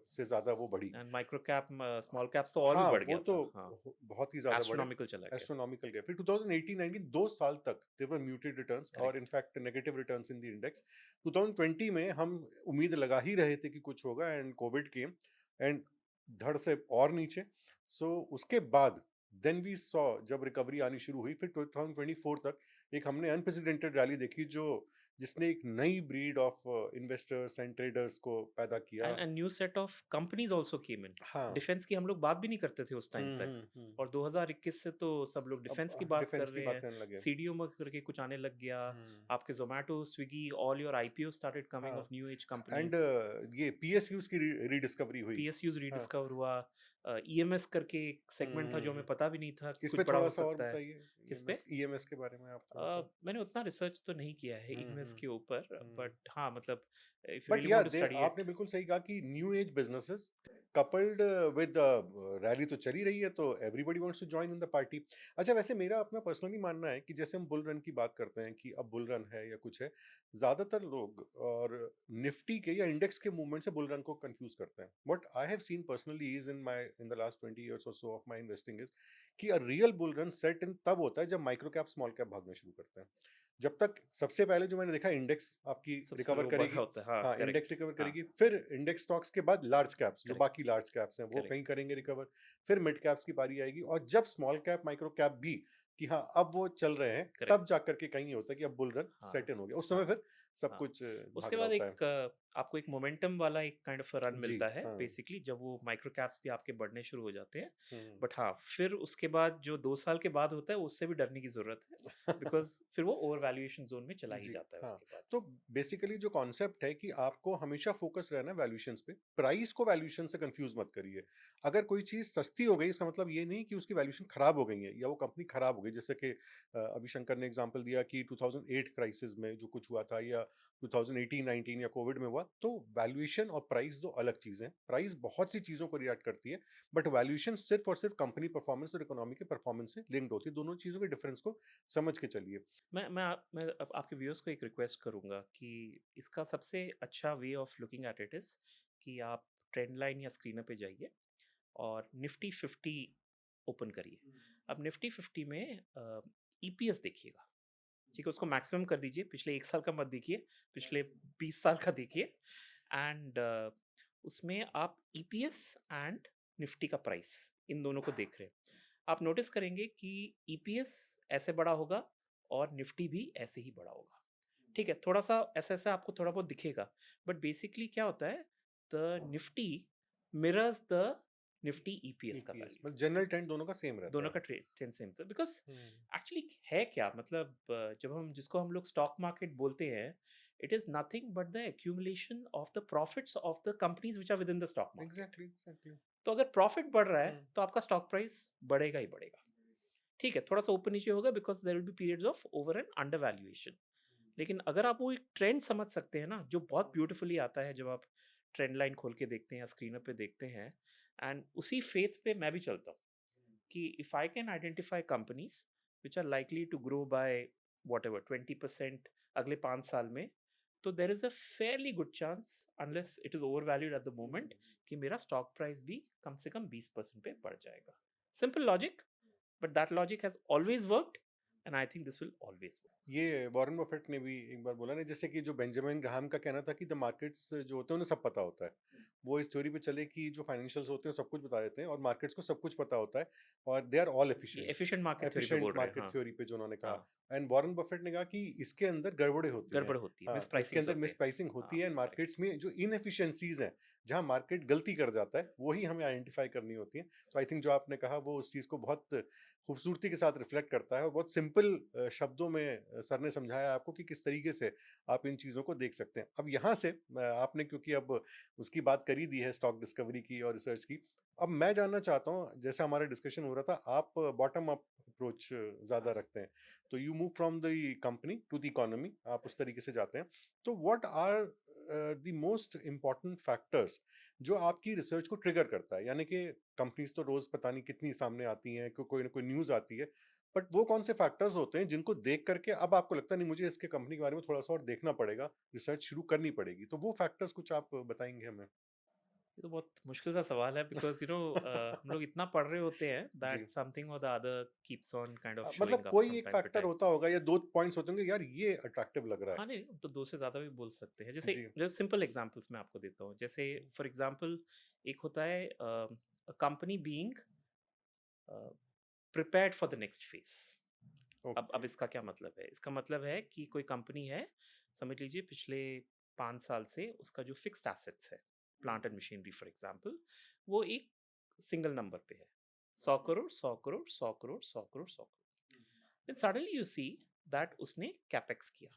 से ज़्यादा वो बढ़ी। And micro cap, small caps तो और भी हाँ, बढ़ वो गया तो था, हाँ। बहुत ही ज़्यादा बढ़े, एस्ट्रोनॉमिकल चला गया। एस्ट्रोनॉमिकल गए। फिर 2018-19 2 साल तक देयर वर म्यूटेड रिटर्न्स और correct. In fact negative returns in the index. 2020 में हम उम्मीद लगा ही रहे थे कि कुछ होगा, एंड कोविड केम एंड धड़ से और नीचे। सो उसके बाद देन वी सॉ, जब रिकवरी आनी शुरू हुई फिर 2024 तक एक हमने अनप्रेसिडेंटेड रैली देखी, जो जिसने एक नई breed of investors and traders को पैदा किया। And new set of companies also came in. हाँ। डिफेंस की हम लोग बात भी नहीं करते थे उस टाइम तक, हम्म। और 2021 से तो सब लोग अब डिफेंस की बात कर डिफेंस की रहे बात हैं। करने लगे। सीडीओ करके कुछ आने लग गया। हम्म। आपके Zomato, Swiggy, all your IPO started coming हाँ, of new age and companies. ये पीएसयूज की रिडिस्कवरी हुई। पीएसयूज हाँ। रीडिस्कवर हुआ। ईएमएस करके एक सेगमेंट था जो हमें हम्म। पता भी नहीं था कि इस कुछ पे बड़ा थोड़ा हो सा और सकता है। बताइए, किस पे? ईएमएस के बारे में आप थोड़ा सा। मैंने उतना रिसर्च तो नहीं किया है ईएमएस हम्म। के ऊपर, हम्म। बट हाँ मतलब इफ यू बट रियली या वांट टू स्टडी आपने इट। बिल्कुल सही कहा कि new age businesses coupled with rally तो चली रही है, तो everybody wants to join in the party. अच्छा, वैसे मेरा अपना पर्सनली मानना है कि जैसे हम बुल रन की बात करते हैं कि अब बुल रन है या कुछ है, ज्यादातर लोग और निफ्टी के या इंडेक्स के मूवमेंट से बुल रन को कंफ्यूज करते हैं। What I have seen personally is in the last 20 years और so of my investing is कि a real bull run set in तब होता है जब माइक्रो कैप स्मॉल कैप भागना शुरू करते हैं। जब तक सबसे पहले जो मैंने देखा, इंडेक्स आपकी सबसे पहले रिकवर वो बढ़ा करेगी। होता है, हाँ हाँ, इंडेक्स करेक्ट। रिकवर हाँ करेगी, फिर इंडेक्स स्टॉक्स के बाद लार्ज कैप्स, जो करेक्ट। बाकी लार्ज कैप्स हैं वो कहीं करेक्ट। करेंगे रिकवर। फिर मिड कैप्स की बारी आएगी, और जब स्मॉल कैप माइक्रो कैप भी कि हाँ अब वो चल रहे हैं, तब करेक्ट। जाकर के कहीं होता है कि अब बुल रन हाँ सेट इन हो गया। उस समय हाँ फिर सब हाँ। कुछ उसके भाग रहा बाद होता है। एक आपको एक मोमेंटम वाला एक काइंड ऑफ रन जी मिलता है हाँ। बेसिकली, जब वो माइक्रो कैप्स भी आपके बढ़ने शुरू हो जाते हैं। हम्म। बट हाँ, फिर उसके बाद जो 2 साल के बाद होता है उससे भी डरने की जरूरत है, बिकॉज फिर वो ओवर वैल्यूएशन जोन में चला ही जी जाता है हाँ। उसके बाद। तो बेसिकली जो कॉन्सेप्ट है कि आपको हमेशा फोकस रहना है वैल्यूएशंस पे, प्राइस को वैल्यूएशन से कंफ्यूज मत करिए। अगर कोई चीज सस्ती हो गई, इसका मतलब ये नहीं कि उसकी वैल्यूएशन खराब हो गई है या वो कंपनी खराब हो गई। जैसे कि अभी शंकर ने एग्जांपल दिया कि 2008 क्राइसिस में जो कुछ हुआ था, या 2018-19 या कोविड में हुआ, तो वैल्यूएशन और प्राइस दो अलग चीजें हैं। प्राइस बहुत सी चीजों को रिएक्ट करती है, बट वैल्यूएशन सिर्फ और सिर्फ कंपनी परफॉर्मेंस और इकोनॉमी के परफॉर्मेंस से लिंक्ड होती है। दोनों चीजों के डिफरेंस को समझ के चलिए। मैं अब आपके व्यूअर्स को एक रिक्वेस्ट करूंगा कि इसका सबसे अच्छा way of looking at it is कि आप ट्रेंड लाइन या स्क्रीनर पे जाइए और निफ्टी 50 ओपन करिए। अब निफ्टी 50 में ईपीएस देखिएगा, ठीक है, उसको मैक्सिमम कर दीजिए। पिछले 1 साल का मत देखिए, पिछले 20 साल का देखिए। एंड उसमें आप ईपीएस एंड निफ्टी का प्राइस, इन दोनों को देख रहे हैं। आप नोटिस करेंगे कि ईपीएस ऐसे बड़ा होगा और निफ्टी भी ऐसे ही बड़ा होगा। ठीक है, थोड़ा सा ऐसा ऐसा आपको थोड़ा बहुत दिखेगा, बट बेसिकली क्या होता है, the Nifty mirrors the Nifty EPS का ईपीएस वैल्यू। मतलब जनरल ट्रेंड दोनों का सेम रहता दोनों है। का ट्रेंड सेम था, बिकॉज हम्म। एक्चुअली है क्या मतलब, जब हम जिसको हम लोग स्टॉक मार्केट बोलते हैं, it is nothing but the accumulation of the profits of the companies which are within the stock market. Exactly exactly. तो अगर प्रॉफिट बढ़ रहा है हम्म। तो आपका स्टॉक प्राइस बढ़ेगा ही बढ़ेगा। ठीक है, थोड़ा सा ऊपर नीचे होगा because there will be periods of over and under valuation. लेकिन अगर आप वो एक ट्रेंड समझ सकते हैं ना, जो बहुत ब्यूटीफुली आता है जब आप ट्रेंड लाइन खोल के देखते हैं या स्क्रीनर पे देखते हैं, एंड उसी फेथ पे मैं भी चलता हूँ कि if I can identify companies which are likely to grow by whatever 20% अगले 5 साल में, तो there is a fairly good chance, unless it is overvalued at the moment, कि मेरा स्टॉक प्राइस भी कम से कम 20% पे बढ़ जाएगा। Simple logic, but that logic has always worked, and I think this will always work. ये वॉरेन बफेट ने भी एक बार बोला ना, जैसे कि जो बेंजामिन ग्राहम का कहना था कि द मार्केट्स जो होते हैं उन्हें सब पता होता है। वो इस थ्योरी पे चले कि जो फाइनेंशियल्स होते हैं सब कुछ बता देते हैं और मार्केट्स को सब कुछ पता होता है और दे आर ऑल ये एफिशिएंट। एफिशिएंट मार्केट थ्योरी पे एफिशिएंट बोल रहे हैं, मार्केट हाँ। थ्योरी पे जो उन्होंने कहा। हाँ, एंड वॉरेन बफेट ने कहा कि इसके अंदर गड़बड़ें होती हैं। गड़बड़ होती है, हाँ, इसके मिसप्राइसिंग्स अंदर होते मिस हैं। प्राइसिंग होती हाँ, है एंड करेक्ट। मार्केट्स में जो इनएफिशिएंसीज हैं, जहाँ मार्केट गलती कर जाता है, वही हमें आइडेंटिफाई करनी होती है। तो आई थिंक जो आपने कहा वो उस चीज़ को बहुत खूबसूरती के साथ रिफ्लेक्ट करता है और बहुत सिंपल शब्दों में सर ने समझाया आपको कि किस तरीके से आप इन चीज़ों को देख सकते हैं। अब यहाँ से आपने क्योंकि अब उसकी बात कर ही दी है स्टॉक डिस्कवरी की और रिसर्च की, अब मैं जानना चाहता हूँ, जैसा हमारा डिस्कशन हो रहा था, आप बॉटम अप अप्रोच ज़्यादा रखते हैं। तो you move from the company to the economy, आप उस तरीके से जाते हैं। तो what are the most important factors जो आपकी रिसर्च को ट्रिगर करता है? यानी कि कंपनीज तो रोज़ पता नहीं कितनी सामने आती हैं, कोई ना कोई न्यूज़ आती है, बट वो कौन से फैक्टर्स होते हैं जिनको देख करके अब आपको लगता है नहीं मुझे इसके कंपनी के बारे में थोड़ा सा और देखना पड़ेगा, रिसर्च शुरू करनी पड़ेगी? तो वो फैक्टर्स कुछ आप बताएंगे हमें? ये तो बहुत मुश्किल सा सवाल है, बिकॉज़ हम लोग इतना पढ़ रहे होते हैं जी। दैट समथिंग और the other keeps on kind of मतलब शोइंग अप कोई फ्रॉम एक टाइम टू फैक्टर टाइम। होता होगा या 2 पॉइंट्स होते होंगे, यार ये अट्रैक्टिव लग रहा है। हाँ, नहीं, अब तो 2 से ज़्यादा भी बोल सकते हैं। जैसे जी। जैसे सिंपल एग्ज़ाम्पल्स मैं आपको देता हूँ। जैसे फॉर एग्ज़ाम्पल एक होता है a company being a, prepared for the next phase. अब ओके। इसका क्या मतलब है? इसका मतलब है कि कोई कंपनी है, समझ लीजिए पिछले 5 साल से उसका जो फिक्स्ड एसेट्स है, plant and machinery for example, वो एक सिंगल नंबर पे है। 100 crore, 100 crore, 100 crore, 100 crore, 100 crore. Then suddenly you see that उसने कैपेक्स किया।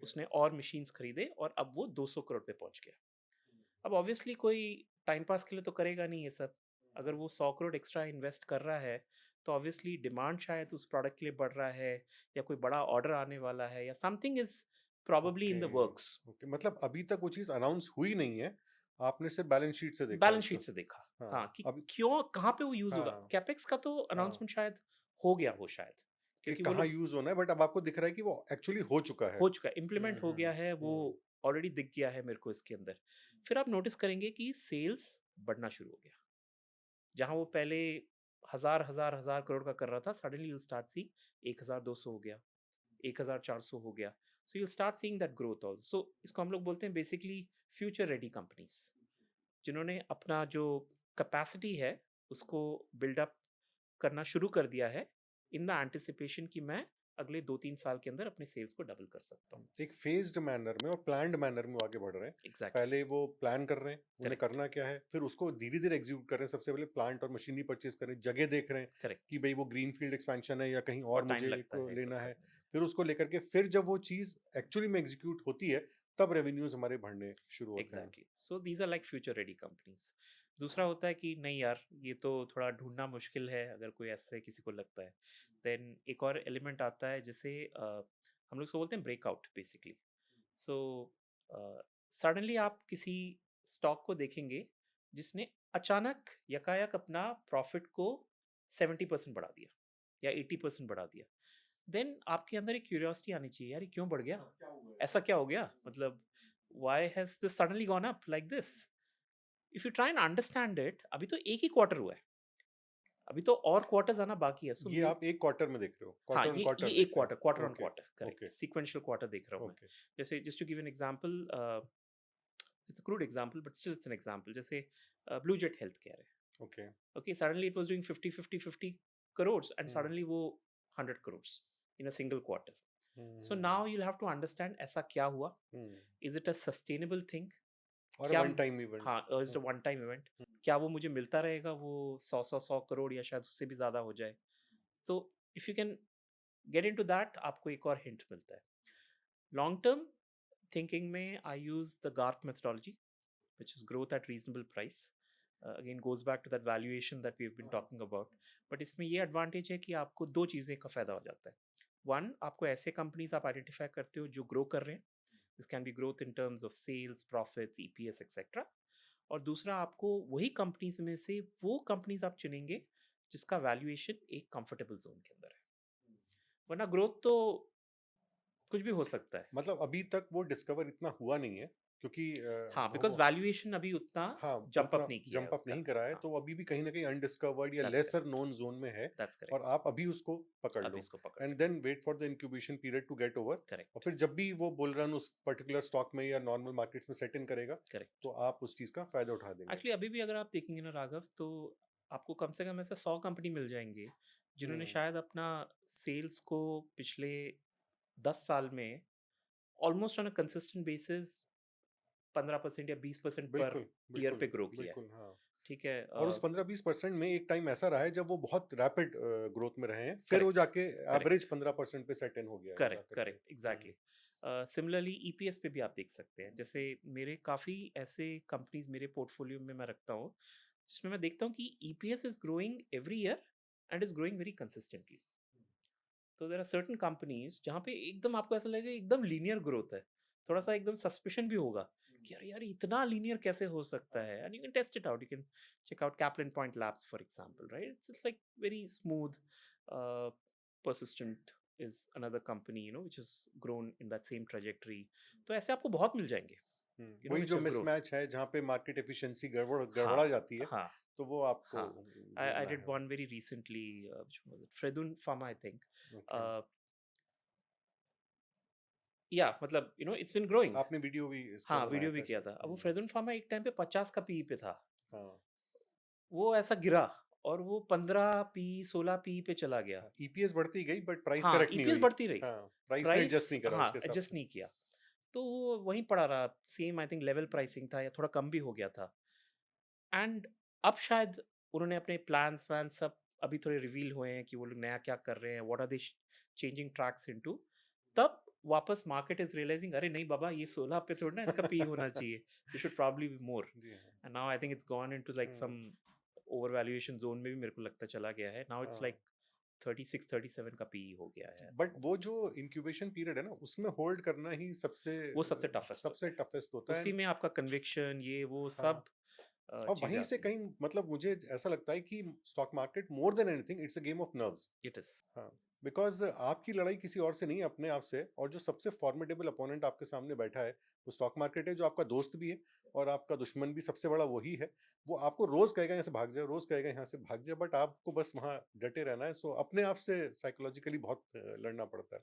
उसने और मशीन्स खरीदे और अब वो 200 करोड़ पे पहुँच गया। अब ऑब्वियसली कोई टाइम पास के लिए तो करेगा नहीं ये सब। अगर वो 100 करोड़ एक्स्ट्रा इन्वेस्ट कर रहा है, तो ऑब्वियसली डिमांड शायद उस प्रोडक्ट के लिए बढ़ रहा है, या कोई बड़ा ऑर्डर आने वाला है, या something is probably okay. In the works. Okay, मतलब अभी तक वो चीज़ अनाउंस हुई नहीं है, आपने सिर्फ बैलेंस शीट से देखा है बैलेंस उसको। शीट से देखा। हाँ, हाँ, कि अभी। क्यों, कहाँ पे वो यूज़ होगा? हाँ। कैपेक्स का तो हाँ, अनाउंसमेंट शायद हो गया हो शायद, कि क्योंकि वो कहाँ लोग यूज़ होना है, बट अब आपको दिख रहा है कि वो एक्चुअली हो चुका है। हो चुका है, इम्प्लीमेंट हो गया है, वो हुँ। ऑलरेडी दिख गया है मेरे को इसके अंदर। फिर आप नोटिस करेंगे कि सेल्स बढ़ना शुरू हो गया। जहाँ वो पहले हज़ार करोड़ का कर रहा था, suddenly you will start seeing 1200 हो गया, 1400 हो गया। So you will start seeing that growth also. सो इसको हम लोग बोलते हैं बेसिकली फ्यूचर रेडी कंपनीज़, जिन्होंने अपना जो कैपेसिटी है, उसको बिल्ड अप करना शुरू कर दिया है, इन द एंटिसिपेशन कि मैं अगले 2-3 साल के अंदर अपने सेल्स को डबल कर सकता हूँ। एक फेज्ड मैनर में और प्लान्ड मैनर में वो आगे बढ़ रहे हैं। एग्ज़ैक्टली, पहले वो प्लान कर रहे हैं, उन्हें करेक्ट, करना क्या है, फिर उसको धीरे-धीरे एग्ज़ीक्यूट कर रहे हैं। सबसे पहले प्लांट और मशीनरी परचेज़ कर रहे हैं, जगह देख रहे हैं करेक्ट। कि भई वो ग्रीनफ़ील्ड एक्सपेंशन है या कहीं और और टाइम मुझे लगता को है ये सब लेना है। करने में। फिर उसको लेकर के फिर जब वो चीज़ एक्चुअली में एग्ज़ीक्यूट होती है, तब रेवेन्यूज़ हमारे बढ़ने शुरू होते हैं। Exactly, so these are like future ready companies. दूसरा होता है कि नहीं यार, ये तो थोड़ा ढूंढना मुश्किल है, अगर कोई ऐसे किसी को लगता है। देन एक और एलिमेंट आता है, जैसे हम लोग इसको बोलते हैं ब्रेकआउट बेसिकली। सो सडनली आप किसी स्टॉक को देखेंगे जिसने अचानक यकायक अपना प्रॉफिट को 70% बढ़ा दिया या 80% बढ़ा दिया। देन आपके अंदर एक क्यूरियोसिटी आनी चाहिए, यार ये क्यों बढ़ गया, ऐसा क्या हो गया, मतलब why has this suddenly gone up like this? If you try and understand it, अभी तो एक ही क्वार्टर हुआ है, अभी तो और क्वार्टर्स आना बाकी है। सो ये आप एक क्वार्टर में देख रहे हो, हाँ, क्वार्टर ऑन ये क्वार्टर एक देख रहे क्वार्टर, क्वार्टर हो। On okay, quarter, correct, okay, sequential quarter देख रहा हूँ मैं। ओके, जैसे just to give an example, it's a crude example but still it's an example. जैसे ब्लू जेट हेल्थ केयर है, okay. Okay, suddenly it was doing 50 crore and hmm, suddenly वो 100 crore in a single quarter. So hmm, now you have to understand ऐसा क्या हुआ, hmm. Is it a sustainable thing? और क्या one time event. हाँ, is hmm, a one time event. Hmm. क्या वो मुझे मिलता रहेगा, वो 100 करोड़ या शायद उससे भी ज़्यादा हो जाए? तो if you can get into that, आपको एक और हिंट मिलता है। लॉन्ग टर्म थिंकिंग में आई यूज़ द गार्ट methodology, which is growth at reasonable price. Again goes back to that valuation that we have been talking about. But इसमें ये advantage है कि आपको 2 चीज़ें का फ़ायदा हो जाता है। 1, आपको ऐसे कंपनीज़ आप आइडेंटिफ़ाई करते हो जो ग्रो कर रहे हैं। This can be growth in terms of sales, profits, EPS etcetera. और दूसरा, आपको वही कंपनीज में से वो कंपनीज आप चुनेंगे जिसका वैल्यूएशन एक कंफर्टेबल जोन के अंदर है। वरना ग्रोथ तो कुछ भी हो सकता है। मतलब अभी तक वो डिस्कवर इतना हुआ नहीं है, क्योंकि हाँ, बिकॉज़ वो वैल्यूएशन अभी उतना हाँ, जंप उतना अप नहीं किया है जंप अप उसका। नहीं करा है, हाँ, तो अभी भी कहीं न कहीं अनडिस्कवर्ड या that's lesser correct, known zone में है दैट्स और करेक्ट। आप अभी उसको पकड़ अभी लो इसको पकड़ एंड लो। Then wait for the incubation period to get over और करेक्ट, फिर जब भी वो बुल रन उस पर्टिकुलर स्टॉक में या नॉर्मल मार्केट्स में सेट इन करेगा, करेक्ट। तो आप उस चीज़ का फ़ायदा उठा देंगे। एक्चुअली अभी भी अगर आप देखेंगे ना राघव, तो आपको कम से कम ऐसे 100 कंपनी मिल जाएँगे, जिन्होंने हुँ, शायद अपना सेल्स को पिछले 10 साल में almost on a consistent basis 15% या 20% पर बिल्कुल, ईयर बिल्कुल, पे ग्रो किया है। बिल्कुल, हाँ। ठीक है? और उस 15-20% में एक टाइम ऐसा रहा है जब वो बहुत रैपिड ग्रोथ में रहे हैं, फिर वो करेक्ट, जाके करेक्ट, एवरेज 15% पे सेट इन हो गया है करेक्ट, जाकर के। Correct, exactly. सिमिलरली ईपीएस पे भी आप देख सकते हैं। जैसे मेरे काफ़ी ऐसे कंपनीज़ मेरे पोर्टफोलियो में मैं रखता हूँ, जिसमें मैं देखता हूँ कि EPS is growing every year and is growing very consistently. तो देयर आर सर्टेन कंपनीज़ जहाँ पे एकदम आपको ऐसा लगेगा एकदम लीनियर ग्रोथ है। थोड़ा-सा एकदम सस्पिशन भी होगा कि अरे यार! इतना लीनियर कैसे हो सकता है? And you can test it out, you can check out Caplin Point Labs for example, right? It's like very smooth, persistent is another company, which has grown in that same trajectory. तो ऐसे आपको बहुत मिल जाएँगे, वही which जो has grown. Mismatch है जहाँ पे मार्केट एफिशिएंसी गड़बड़ा हाँ, जाती है, हाँ, तो वो आपको हाँ. I ढूँढना did है। one very recently, which was it? Fredun Pharma, I think. Okay. Yeah, मतलब it's been growing. आपने वीडियो भी इस पर हाँ, बनाया वीडियो भी था किया शायद। था। अब वो फ्रेदुन फार्मा एक टाइम पे 50 का पीई पे था। हाँ, वो ऐसा गिरा और वो 15 पी, 16 पी पे चला गया। हाँ, ईपीएस बढ़ती गई बट प्राइस हाँ, करेक्ट नहीं ईपीएस हुई। बढ़ती रही। हाँ, प्राइस ने प्राइस एडजस्ट नहीं करा उसके हाँ, हिसाब एडजस्ट से। नहीं किया। तो वो वहीं पड़ा रहा। Same I think level pricing था या थोड़ा कम भी हो गया था। एंड अब शायद उन्होंने अपने प्लान्स-वैन्स सब अभी थोड़े रिवील हुए हैं कि वो लोग नया क्या कर रहे हैं, what are they changing tracks into. तब वापस मार्केट इज़ रियलाइजिंग अरे नहीं बाबा ये 16 पे थोड़ी ना इसका पी होना चाहिए। This should probably be more. जी हाँ। And now I think it's gone into like hmm, some over valuation zone में भी मेरे को लगता चला गया है। नाउ इट्स हाँ। लाइक 36-37 का पी हो गया है। बट तो वो जो इंक्यूबेशन पीरियड है ना, उसमें होल्ड करना ही सबसे वो सबसे टफेस्ट होता सबसे है। टफेस्ट होता है। उसी में आपका कन्विक्शन ये वो हाँ, सब और चीज़ें वहीं से आती हैं। कहीं मतलब मुझे ऐसा लगता है कि stock market more than anything it's a game of nerves. It is. हाँ, बिकॉज़ आपकी लड़ाई किसी और से नहीं है, अपने आप से और जो सबसे फॉर्मिडेबल अपोनेंट आपके सामने बैठा है, वो स्टॉक मार्केट है, जो आपका दोस्त भी है और आपका दुश्मन भी सबसे बड़ा वही है। वो आपको रोज़ कहेगा यहाँ से भाग जा, रोज़ कहेगा यहाँ से भाग जा, बट आपको बस वहाँ डटे रहना है। सो अपने आप से साइकोलॉजिकली बहुत लड़ना पड़ता है।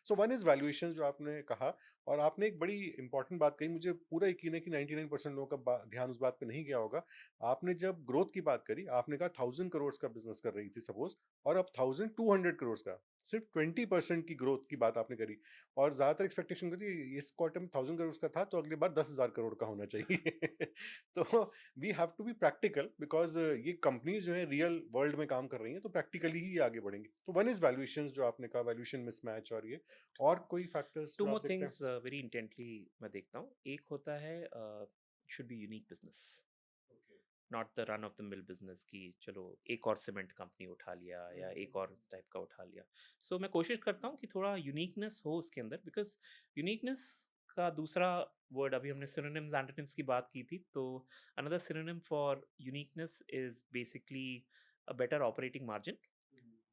सो वन इज़ वैल्यूएशन जो आपने कहा और आपने एक बड़ी इंपॉर्टेंट बात कही, मुझे पूरा यकीन है कि 99% लोगों का ध्यान उस बात पे नहीं गया होगा। आपने जब ग्रोथ की बात करी, आपने कहा 1000 करोड़ का बिजनेस कर रही थी सपोज और अब 1200 करोड़ का, सिर्फ 20% की ग्रोथ की बात आपने करी और ज्यादातर एक्सपेक्टेशन करी इस क्वार्टर में 1000 करोड़ का था तो अगली बार 10,000 करोड़ का होना चाहिए। तो we have to be practical because ये कंपनीज जो है रियल वर्ल्ड में काम कर रही हैं तो प्रैक्टिकली ही ये आगे बढ़ेंगी। तो वन इज वैल्यूएशन जो आपने कहा, वैल्यूएशन मिसमैच और ये और कोई फैक्टर्स टू जो मोर आप देखते हैं। थिंग्स वेरी इंटेंटली मैं देखता हूँ। एक होता है should be unique business, not the run of the mill business कि चलो एक और सीमेंट कंपनी उठा लिया या एक और इस टाइप का उठा लिया। सो मैं कोशिश करता हूँ कि थोड़ा यूनिकनेस हो उसके अंदर, बिकॉज यूनिकनेस का दूसरा वर्ड अभी हमने सिनोनिम्स एंटोनिम्स की बात की थी, तो another synonym for uniqueness is basically a better operating margin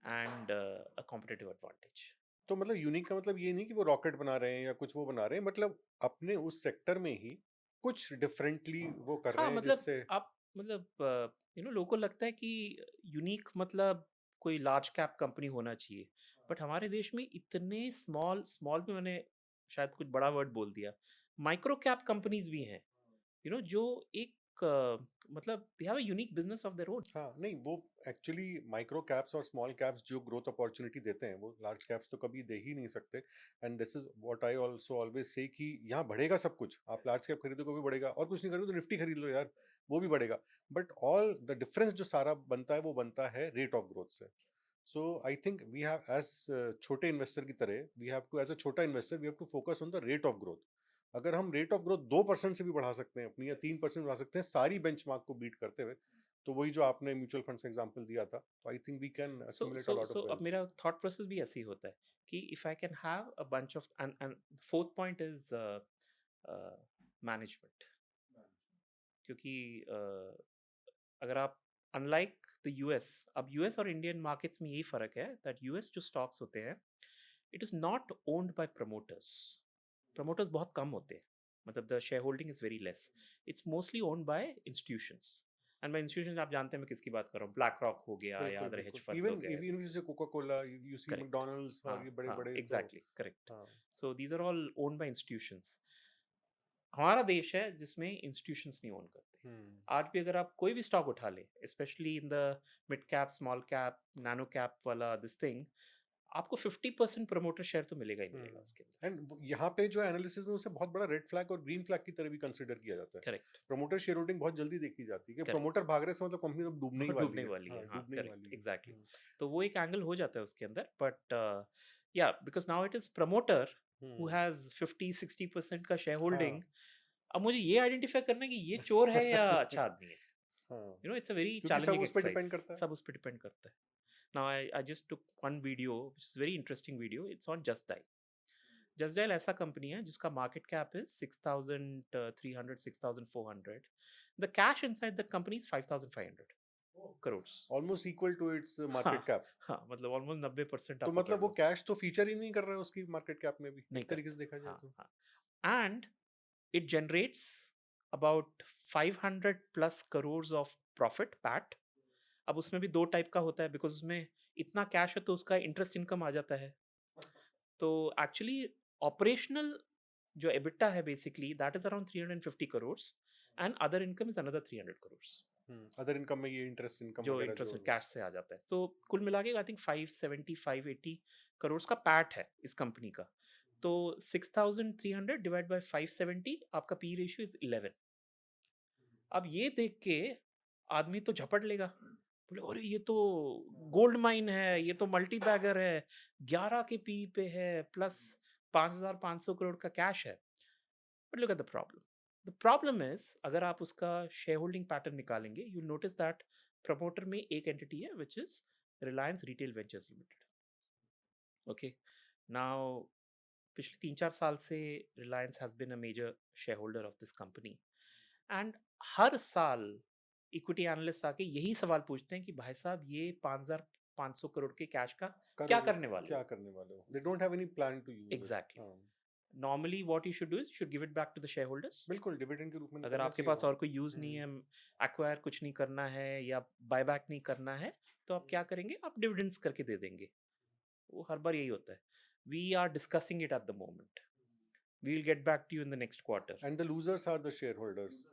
and a competitive advantage. तो मतलब यूनिक का मतलब ये नहीं कि वो रॉकेट बना रहे हैं या कुछ वो बना रहे हैं, मतलब अपने उस सेक्टर में ही कुछ डिफरेंटली वो कर रहे हाँ, हैं मतलब जिससे। आप मतलब लोगों को लगता है कि यूनिक मतलब कोई लार्ज कैप कंपनी होना चाहिए। बट हमारे देश में इतने स्मॉल स्मॉल में मैंने शायद कुछ बड़ा वर्ड बोल दिया। माइक्रो कैप कंपनीज़ भी हैं, जो एक मतलब they have a unique business of their own. हाँ, नहीं वो एक्चुअली माइक्रो कैप्स और स्मॉल कैप्स जो ग्रोथ अपॉर्चुनिटी देते हैं वो लार्ज कैप्स तो कभी दे ही नहीं सकते। And this is what I also always say कि यहाँ बढ़ेगा सब कुछ, आप लार्ज कैप खरीदोगे वो भी बढ़ेगा और कुछ नहीं खरीदो तो निफ्टी खरीद लो यार, वो भी बढ़ेगा। बट ऑल द डिफरेंस जो सारा बनता है वो बनता है रेट ऑफ ग्रोथ से। So I think we have as छोटे इन्वेस्टर की तरह we have to as a छोटा investor we have to focus on the rate of growth. अगर हम रेट ऑफ ग्रोथ 2% से भी बढ़ा सकते हैं अपनी या 3% बढ़ा सकते हैं सारी बेंचमार्क को बीट करते हुए, तो वही जो आपने म्यूचुअल फंड्स का एग्जांपल दिया था, तो I think we can so accumulate so a lot so of अब wealth. मेरा थॉट प्रोसेस भी ऐसे ही होता है कि if I can have a bunch of and fourth point is management. क्योंकि अगर आप अनलाइक द यूएस, अब यूएस और इंडियन मार्केट्स में यही फ़र्क है दैट यूएस जो स्टॉक्स होते हैं, it is not owned by promoters. Promoters बहुत कम होते हैं। मतलब the shareholding is very less. It's mostly owned by institutions. And by institution आप जानते हैं मैं किसकी बात कर रहा हूँ. ब्लैक रॉक हो गया या बिल्कुल, अदर हेज बिल्कुल। फंड्स हो इवन गए. Even this thing. जैसे Coca Cola, you see correct. McDonald's हाँ और ये हाँ बड़े-बड़े तो एग्जैक्टली करेक्ट. हाँ। So these are all owned by institutions. हमारा देश है जिसमें इंस्टीट्यूशंस नहीं ओन करते. हुँ, आज भी अगर आप कोई भी स्टॉक उठा ले, specially in the mid cap, small cap, nano cap वाला दिस थिंग, आपको 50% प्रमोटर शेयर तो मिलेगा ही मिलेगा हुँ। उसके अंदर. एंड व यहाँ पे जो एनालिसिस में उसे बहुत बड़ा रेड फ्लैग और ग्रीन फ्लैग की तरह भी कंसीडर किया जाता है। करेक्ट. प्रमोटर शेयर होल्डिंग बहुत जल्दी देखी जाती है कि करेक्ट. प्रमोटर भाग रहे हैं इसका मतलब कंपनी तो डूबने ही बहुत वाली डूबने है। वाली है. हाँ, हाँ डूबने ही करेक्ट वाली है। एग्जैक्टली. हुँ, तो वो एक एंगल हो जाता है उसके अंदर. बट या because now it is promoter who hmm. Has 50-60% का शेयर हाँ। होल्डिंग. अब मुझे ये आइडेंटिफाई करना है कि ये चोर है या अच्छा आदमी है. हाँ, It's a very क्योंकि सब challenging उस पे exercise. डिपेंड करता है। सब उस पे डिपेंड करता है. Now I just took one video, which is very interesting video. It's on Just Dial. Just Dial ऐसा कंपनी है जिसका market cap is 6,300 6,400. The cash inside the company is 5,500 crores. Almost equal to its हाँ market cap. हाँ मतलब almost 90% तो आप पकड़ मतलब वो लो. कैश तो फीचर ही नहीं कर रहा है उसकी मार्केट कैप में भी, नहीं एक तरीके से करता. देखा जाए हाँ तो। हाँ. And it generates about 500 plus crores of profit PAT. अब उसमें भी दो टाइप का होता है बिकॉज उसमें इतना कैश है तो उसका इंटरेस्ट इनकम आ जाता है. तो एक्चुअली ऑपरेशनल जो एबिटा है basically that is around 350 crores and other income is another 300 crores other income में ये इंटरेस्ट इनकम जो वगैरह जो इंटरेस्ट कैश से आ जाता है. सो कुल मिला के आई थिंक 570 580 करोड़ का पैट है इस कंपनी का. तो 6,300 डिवाइड बाय 570 आपका पी रेशियो इज 11. अब ये देख के आदमी तो झपट लेगा. बोले अरे ये तो गोल्ड माइन है, ये तो मल्टी बैगर है, 11 के पी पे है प्लस 5,500 करोड़ का कैश है. But look at the problem. The problem is अगर आप उसका शेयर होल्डिंग पैटर्न निकालेंगे यू नोटिस दैट प्रमोटर में एक एंटिटी है which is Reliance Retail Ventures Limited. Okay. Now पिछले 3-4 साल से Reliance has been a major share holder of this company. And हर साल इक्विटी एनालिस्ट आके यही सवाल पूछते हैं कि भाई साहब ये 5,500 करोड़ के कैश का क्या करोगे, करने वाले क्या हो. करने वाले हो? They don't have any plan to use it. Exactly. हाँ, normally what you should do is should give it back to the share holders. बिल्कुल डिविडेंड के रूप में अगर निकलना आपके चाहिए पास वो। और कोई यूज नहीं है, एक्वायर कुछ नहीं करना है या बायबैक नहीं करना है, तो आप क्या करेंगे, आप डिविडेंड्स करके दे देंगे. वो हर बार यही होता है. We are discussing it at the moment. We will get back to you in the next quarter. And the losers are the share holders.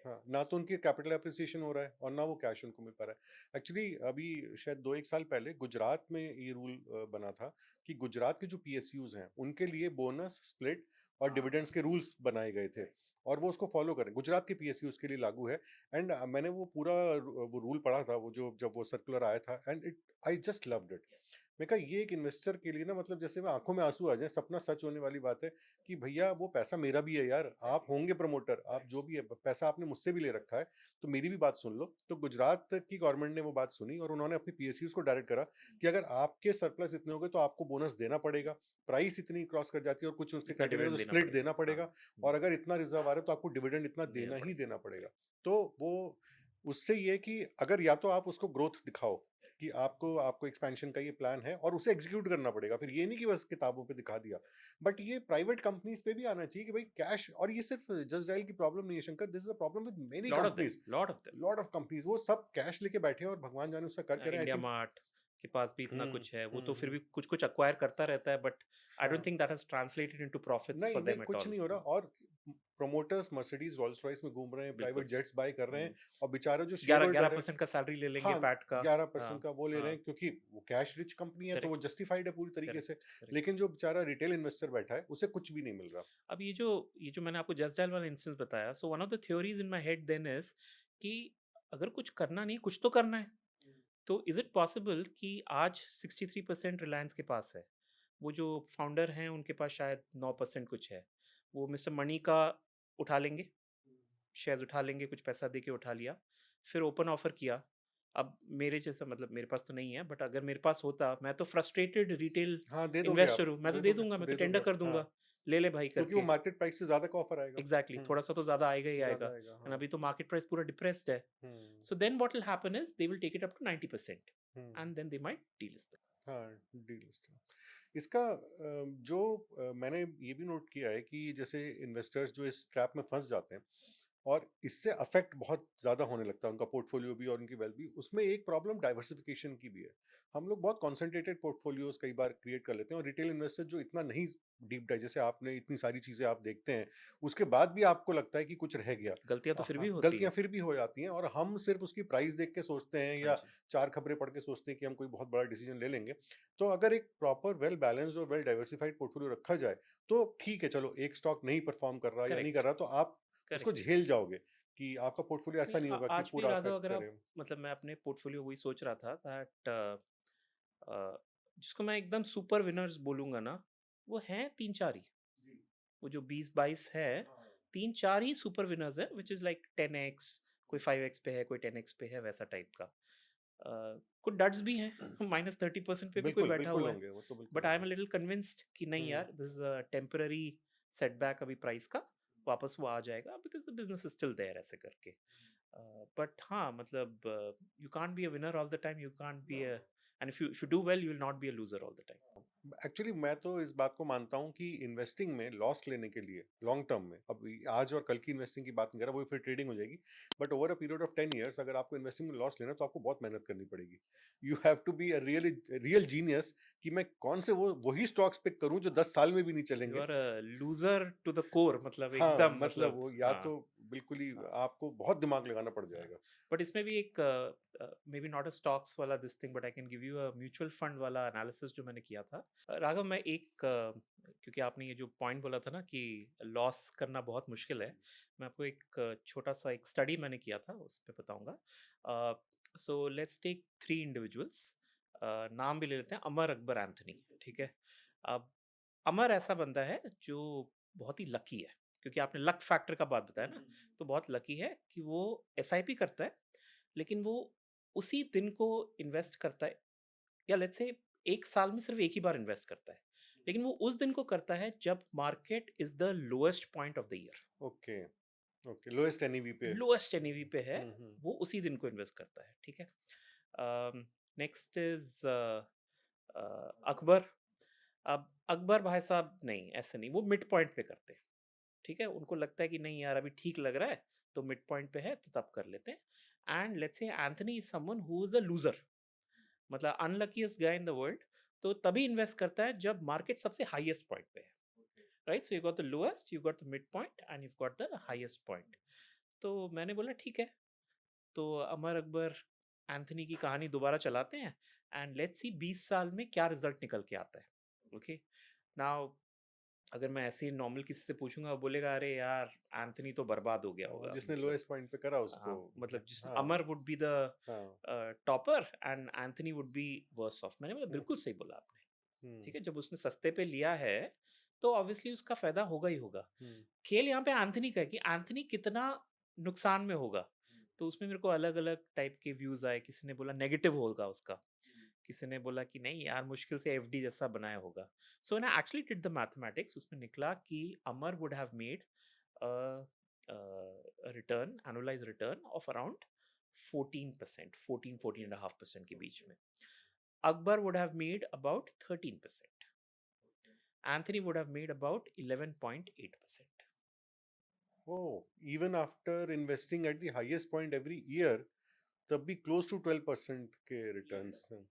हाँ, ना तो उनकी कैपिटल एप्रिसिएशन हो रहा है और ना वो कैश उनको मिल पा रहा है। एक्चुअली अभी शायद 2-1 साल पहले गुजरात में ये रूल बना था कि गुजरात के जो पीएसयूज़ हैं, उनके लिए बोनस, स्प्लिट और डिविडेंड्स के रूल्स बनाए गए थे और वो उसको फॉलो करें। गुजरात के पीएसयूज़ के लिए लागू है एंड मैंने वो पूरा वो रूल पढ़ा था, वो जो जब वो सर्कुलर आया था and it I just loved it. मैं कहा ये एक इन्वेस्टर के लिए ना मतलब जैसे मैं आँखों में आँसू आ जाएँ, सपना सच होने वाली बात है कि भैया वो पैसा मेरा भी है यार, आप होंगे प्रमोटर, आप जो भी है, पैसा आपने मुझसे भी ले रखा है, तो मेरी भी बात सुन लो। तो गुजरात की गवर्नमेंट ने वो बात सुनी और उन्होंने अपने पीएसयूज़ को डायरेक्ट करा कि अगर आपके सरप्लस इतने हो गए तो आपको बोनस देना पड़ेगा, प्राइस इतनी क्रॉस कर जाती है और कुछ उसके इतना क्राइटेरिया तो डिविडेंड देना स्प्लिट पड़ेगा. देना हाँ. पड़ेगा और अगर इतना रिजर्व आ रहा है तो आपको डिविडेंड इतना देना देना ही पड़ेगा. देना पड़ेगा। तो वो उससे ये है कि अगर या तो आप उसको ग्रोथ दिखाओ कि आपको आपको एक्सपेंशन का ये प्लान है और उसे एग्जीक्यूट करना पड़ेगा, फिर ये नहीं कि बस किताबों पे दिखा दिया। बट ये प्राइवेट कंपनीज पे भी आना चाहिए कि भाई कैश, और ये सिर्फ जस्ट डायल की प्रॉब्लम नहीं है Shankar, this is a problem with many lot of them. Companies. Lot of them. Lot of companies वो सब कैश लेके बैठे हैं और भगवान जाने उसका कर रहे हैं, आई इंडिया थिंक। मार्ट के पास भी इतना हम्म कुछ है, वो तो फिर हम्म। भी कुछ कुछ अक्वायर करता रहता है. बट आई डोंट हाँ, think that has translated into profits नहीं फॉर नहीं देम एट कुछ ऑल. नहीं हो रहा और प्रोमोटर्स मर्सिडीज रोल्स रॉयस में घूम रहे हैं, बिल्कुल. प्राइवेट जेट्स बाय कर रहे हैं और बेचारा जो शेयर 11 होल्डर है, 11% का सैलरी ले लेंगे हाँ, पैट का. हाँ 11% का वो ले रहे हाँ. हैं क्योंकि वो कैश रिच कंपनी है तो वो करेक्ट जस्टिफाइड है पूरी तरीके से। Correct correct. लेकिन जो बेचारा रिटेल इन्वेस्टर बैठा है उसे कुछ भी नहीं मिल रहा। अब ये जो मैंने आपको जस्ट डायल वाला इंस्टेंस बताया, so one of the theories in my head then is कि अगर कुछ करना नहीं कुछ तो करना है. तो इज इट पॉसिबल कि आज 63% रिलायंस के पास है, वो जो फाउंडर हैं उनके पास शायद 9% कुछ है, वो मिस्टर मनी का उठा लेंगे, शेयर्स उठा लेंगे, कुछ पैसा दे के उठा लिया, फिर ओपन ऑफर किया. अब मेरे जैसा मतलब मेरे पास तो नहीं है, बट अगर मेरे पास होता, मैं तो फ्रस्ट्रेटेड रिटेल हाँ, दे दोगे आप, इन्वेस्टर हूँ, मैं तो दे दे दोगे, दूंगा, मैं तो दे टेंडर दोगे। कर हाँ, दूंगा, ले ले भाई क्योंकि वो करके. मार्केट प्राइस से ज़्यादा का ऑफर आएगा। एग्जैक्टली हुँ, थोड़ा सा तो ज़्यादा आएगा ही आएगा. ज़्यादा आएगा, एंड हाँ। अभी तो मार्केट प्राइस पूरा डिप्रेस्ड है. Hmm, so then what will happen is they will take it up to 90% hmm, and then they might delist. हाँ, डीलिस्ट। इसका जो मैंने ये भी नोट किया है कि जैसे इन्वेस्टर्स जो इस ट्रैप में फंस जाते हैं और इससे अफेक्ट बहुत ज़्यादा होने लगता है उनका पोर्टफोलियो भी और उनकी वेल्थ भी, उसमें एक प्रॉब्लम डाइवर्सिफिकेशन की भी है। हम लोग बहुत कॉन्सेंट्रेटेड पोर्टफोलियोज कई बार क्रिएट कर लेते हैं और रिटेल इन्वेस्टर जो इतना नहीं डीप डाइव, जैसे आपने इतनी सारी चीज़ें आप देखते हैं उसके बाद भी आपको लगता है कि कुछ रह गया। गलतियाँ तो फिर भी हाँ, होती गलतियां हैं। फिर भी हो जाती हैं और हम सिर्फ उसकी प्राइस देख के सोचते हैं हाँ या जी, चार खबरें पढ़ के सोचते हैं कि हम कोई बहुत बड़ा डिसीजन ले लेंगे। तो अगर एक प्रॉपर वेल बैलेंस्ड और वेल डाइवर्सिफाइड पोर्टफोलियो रखा जाए तो ठीक है, चलो एक स्टॉक नहीं परफॉर्म कर रहा या नहीं कर करेक्ट, रहा तो आप उसको करेक्ट। झेल जाओगे कि आपका पोर्टफोलियो नहीं ऐसा नहीं होगा कि आज भी पूरा राघव अफेक्ट अगर आप करे। मतलब मैं अपने पोर्टफोलियो वही सोच रहा था दैट जिसको मैं एकदम सुपर विनर्स बोलूँगा ना, वो हैं 3-4 ही। जी। वो जो 20-22 है, हाँ। 3-4 ही सुपर विनर्स हैं व्हिच इज़ लाइक 10x, कोई 5x पे है, कोई 10x पे है, वैसा टाइप का। कुछ डट्स भी हैं, -30% पे भी कोई बिल्कुल, बैठा बिल्कुल हुआ है। होंगे, वो तो बिल्कुल बट आई एम होंगे। अ लिटिल कन्विंस्ड कि नहीं हुँ, यार, this is a temporary setback अभी प्राइस का, वापस वो आ जाएगा because the business is still there ऐसे करके। बट हाँ, मतलब you can't be a winner all the time, you can't be a and if you do well, you will not be a loser all the time. Actually मैं तो इस बात को मानता हूँ कि इन्वेस्टिंग में लॉस लेने के लिए लॉन्ग टर्म में, अब आज और कल की इन्वेस्टिंग की बात नहीं कर रहा, वो फिर ट्रेडिंग हो जाएगी। But over a period of 10 years अगर आपको इन्वेस्टिंग में लॉस लेना है तो आपको बहुत मेहनत करनी पड़ेगी। You have to be a real genius कि मैं कौन से वो वही स्टॉक्स पिक करूँ जो 10 साल में भी नहीं यू चलेंगे। Are a loser to the core मतलब हाँ, एकदम मतलब मतलब वो या हाँ, तो बिल्कुल ही हाँ, आपको बहुत दिमाग लगाना पड़ हाँ। जाएगा। बट इसमें भी एक may be not a stocks वाला this thing but I can give you a mutual fund वाला एनालिसिस जो मैंने किया था। राघव मैं एक क्योंकि आपने ये जो पॉइंट बोला था ना कि लॉस करना बहुत मुश्किल है, मैं आपको एक छोटा-सा एक स्टडी मैंने किया था, उस पे बताऊँगा। सो लेट्स टेक 3 इंडिविजुअल्स नाम भी ले लेते हैं अमर, अकबर, एंथनी, ठीक है? अब अमर ऐसा बंदा है जो बहुत ही लकी है, क्योंकि आपने लक फैक्टर का बात बताया ना, तो बहुत लकी है कि वो एसआईपी करता है, लेकिन वो उसी दिन को इन्वेस्ट करता है या लेट्स से 1 साल में सिर्फ 1 ही बार इन्वेस्ट करता है। लेकिन वो उस दिन को करता है जब market is the lowest point of the year. Okay, okay, lowest NEV पे। लोएस्ट एनएवी पे है, हुँ, हुँ। वो उसी दिन को इन्वेस्ट करता है, ठीक है? Next is Akbar. अब अकबर भाई साहब नहीं, ऐसे नहीं, वो मिड पॉइंट पे करते हैं, ठीक है? उनको लगता है कि नहीं यार अभी ठीक लग रहा है, तो मिड पॉइंट पे है तो तब कर लेते हैं। And let's say Anthony is someone who is a loser, मतलब अनलकीएस्ट गाय इन द वर्ल्ड, तो तभी इन्वेस्ट करता है जब मार्केट सबसे हाईएस्ट पॉइंट पे है, right? So you got the lowest, you got the mid point and you got the highest point. तो मैंने बोला ठीक है, तो अमर अकबर एंथनी की कहानी दोबारा चलाते हैं एंड लेट्स सी 20 साल में क्या रिजल्ट निकल के आता है। ओके, नाउ अगर मैं ऐसे ही नॉर्मल किसी से पूछूंगा वो बोलेगा अरे यार एंथनी तो बर्बाद हो गया होगा जिसने मतलब। लोएस्ट पॉइंट पे करा उसको। हाँ, मतलब जिस हाँ, अमर वुड बी द हाँ। Topper and Anthony would be verse of. मैंने बोला हुँ, बिल्कुल सही बोला आपने, हुँ, ठीक है? जब उसने सस्ते पे लिया है तो ऑब्वियसली उसका फायदा होगा ही होगा। हुँ। खेल यहाँ पे एंथनी का है कि एंथनी कितना नुकसान में होगा। तो उसमें मेरे को अलग-अलग टाइप के व्यूज़ आए, किसी ने बोला नेगेटिव होगा उसका, किसी ने बोला कि नहीं यार मुश्किल से एफडी जैसा बनाया होगा। So when I actually did the mathematics उसमें निकला कि Amar would have made a return, annualized return of around 14%, 14.5% के बीच में। Akbar would have made about 13%. Anthony would have made about 11.8%. Oh! Even after investing at the highest point every year तब भी close to 12% के returns हैं।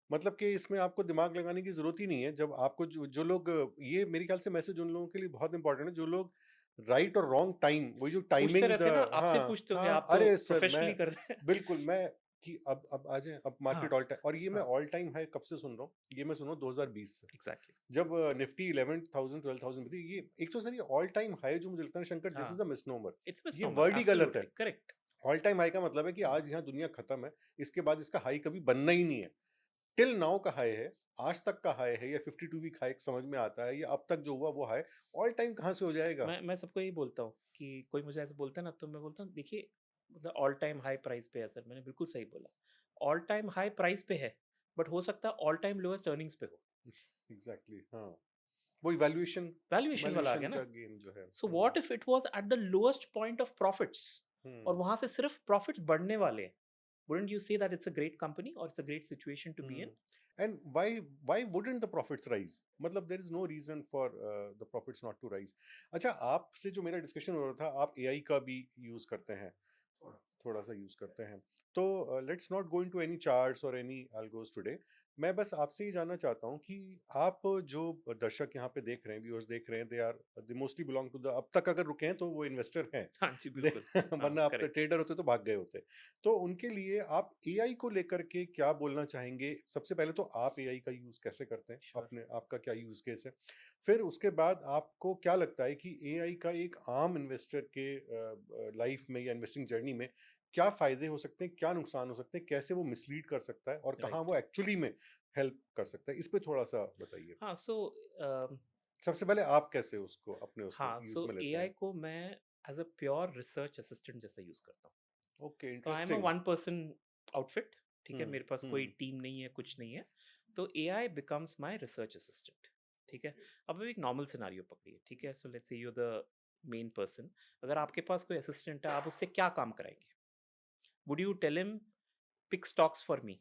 मतलब कि इसमें आपको दिमाग लगाने की ज़रूरत ही नहीं है। जब आपको जो लोग, ये मेरे ख्याल से मैसेज उन लोगों के लिए बहुत इंपॉर्टेंट है जो लोग राइट और रॉन्ग टाइम, वही जो पूछते टाइमिंग रहते द। हैं ना, आपसे हाँ, पूछते होंगे, हाँ, आप तो अरे सर मैं प्रोफेशनली करते हैं। बिल्कुल मैं कि अब आ जाएँ, अब हाँ, मार्केट ऑल टाइम, और ये मैं हाँ, ऑल टाइम हाई कब से सुन रहा हूँ? ये मैं सुन रहा हूँ 2020 से। एग्ज़ैक्टली। जब निफ्टी 11,000 12,000 पे थी, ये एक तो सर ये ऑल टाइम हाई जो मुझे लगता है ना शंकर, दिस हाँ, इज़ अ मिसनोमर। इट्स ये मिसनोमर, वर्ड ही गलत है। Absolutely correct. All time high का मतलब है कि हुँ, आज यहाँ दुनिया खत्म है, इसके बाद इसका हाई कभी बनना ही नहीं है। टिल नाउ का हाई है, आज तक का हाई है, या 52 वीक हाई समझ में आता है, या अब तक जो हुआ वो हाई, ऑल टाइम कहाँ से हो जाएगा? मैं सबको यही बोलता हूँ कि कोई मुझे ऐसे बोलता है ना, तो मैं बोलता हूँ देखिए मतलब ऑल टाइम हाई प्राइस पे है सर, मैंने बिल्कुल सही बोला। ऑल टाइम हाई प्राइस पे है, बट हो सकता है ऑल टाइम लोएस्ट अर्निंग्स पे हो। एग्ज़ैक्टली, हाँ। वही वैल्यूएशन, वैल्यूएशन वाला आ वैल्यूएशन गया ना। का गेम जो है। So what if it was at the lowest point of profits और हुँ, वहां से सिर्फ प्रॉफिट्स बढ़ने वाले हैं, wouldn't you say that it's a great company और it's a great situation to be hmm. In? And why wouldn't the profits rise? मतलब there is no reason for the profits not to rise. अच्छा, आपसे जो मेरा discussion हो रहा था, आप एआई का भी यूज करते हैं, थोड़ा सा यूज करते हैं, तो let's not go into any charts और एनी algos टुडे। मैं बस आपसे ही जानना चाहता हूँ कि आप जो दर्शक यहाँ पे देख रहे हैं, व्यूअर्स देख रहे हैं, they are they mostly belong to the, अब तक अगर रुके हैं तो वो इन्वेस्टर हैं। हाँ जी, दे बिल्कुल। हाँ, वरना आप तो करेक्ट। ट्रेडर होते तो भाग गए होते। तो उनके लिए आप एआई को लेकर के क्या बोलना चाहेंगे? सबसे पहले तो आप एआई का यूज़ कैसे करते हैं? श्योर। अपने आपका क्या यूज़ केस है? फिर उसके बाद आपको क्या लगता है कि एआई का एक आम इन्वेस्टर के लाइफ में या इन्वेस्टिंग जर्नी में क्या फ़ायदे हो सकते हैं, क्या नुकसान हो सकते हैं, कैसे वो मिसलीड कर सकता है और कहाँ राइट। वो एक्चुअली में हेल्प कर सकता है? इस पे थोड़ा-सा बताइए। हाँ, सो सबसे पहले आप कैसे उसको अपने उसमें हाँ, यूज़ सो में लेते एआई हैं? को मैं as a pure research assistant जैसा यूज़ करता हूँ। ओके, तो I am a interesting. One person outfit, ठीक है? हुँ, मेरे पास कोई हुँ। टीम नहीं है, कुछ नहीं है। तो AI becomes my research assistant, ठीक है? अब एक नॉर्मल सिनेरियो पकड़िए, ठीक है? So let's say you are the main person. अगर आपके पास कोई असिस्टेंट है, आप उससे क्या काम कराएँगे? Would you tell him pick stocks for me?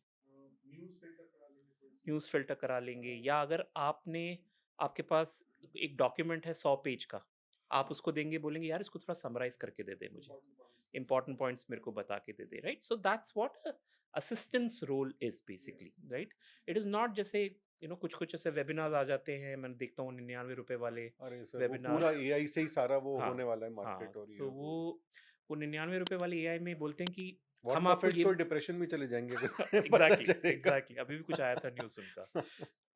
News filter करा लेंगे, या अगर आपके पास एक डॉक्यूमेंट है 100 पेज का, आप उसको देंगे, बोलेंगे यार इसको थोड़ा समराइज़ करके दे दे मुझे, इम्पोर्टेंट पॉइंट्स मेरे को बता के दे दे, right? So that's what assistance role is basically, right? It is not जैसे कुछ-कुछ ऐसे वेबिनार्स आ जाते हैं, मैंने देखता हूँ ₹99 वाले अरे सर, वो वेबिनार। पूरा एआई से ही सारा वो हाँ, होने वाला है हाँ, मार्केट और ये सो वो। वो ₹99 वाले एआई में बोलते हैं कि हम वॉरेन आपको बफेट ये तो डिप्रेशन में चले जाएँगे अगर पता एग्ज़ैक्टली, चलेगा। एग्ज़ैक्टली, अभी भी कुछ आया था न्यूज़ उनका।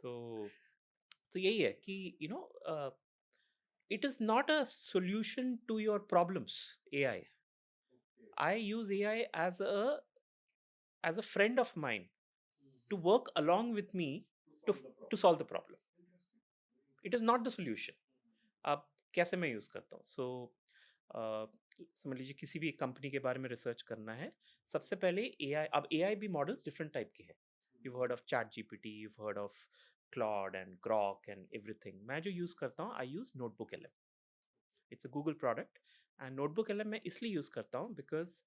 तो यही है कि it is not a solution to your problems, AI. I use AI as a friend of mine to work along with me to solve the problem. It is not the solution. अब कैसे मैं use करता हूँ? समझ लीजिए किसी भी एक कंपनी के बारे में रिसर्च करना है, सबसे पहले एआई, अब एआई भी मॉडल्स डिफरेंट टाइप के हैं। you've heard of chat gpt, you've heard of claude and grok and everything। मैं जो यूज़ करता हूँ, I use notebook LM. It's a Google product. And notebook LM मैं इसलिए यूज़ करता हूँ because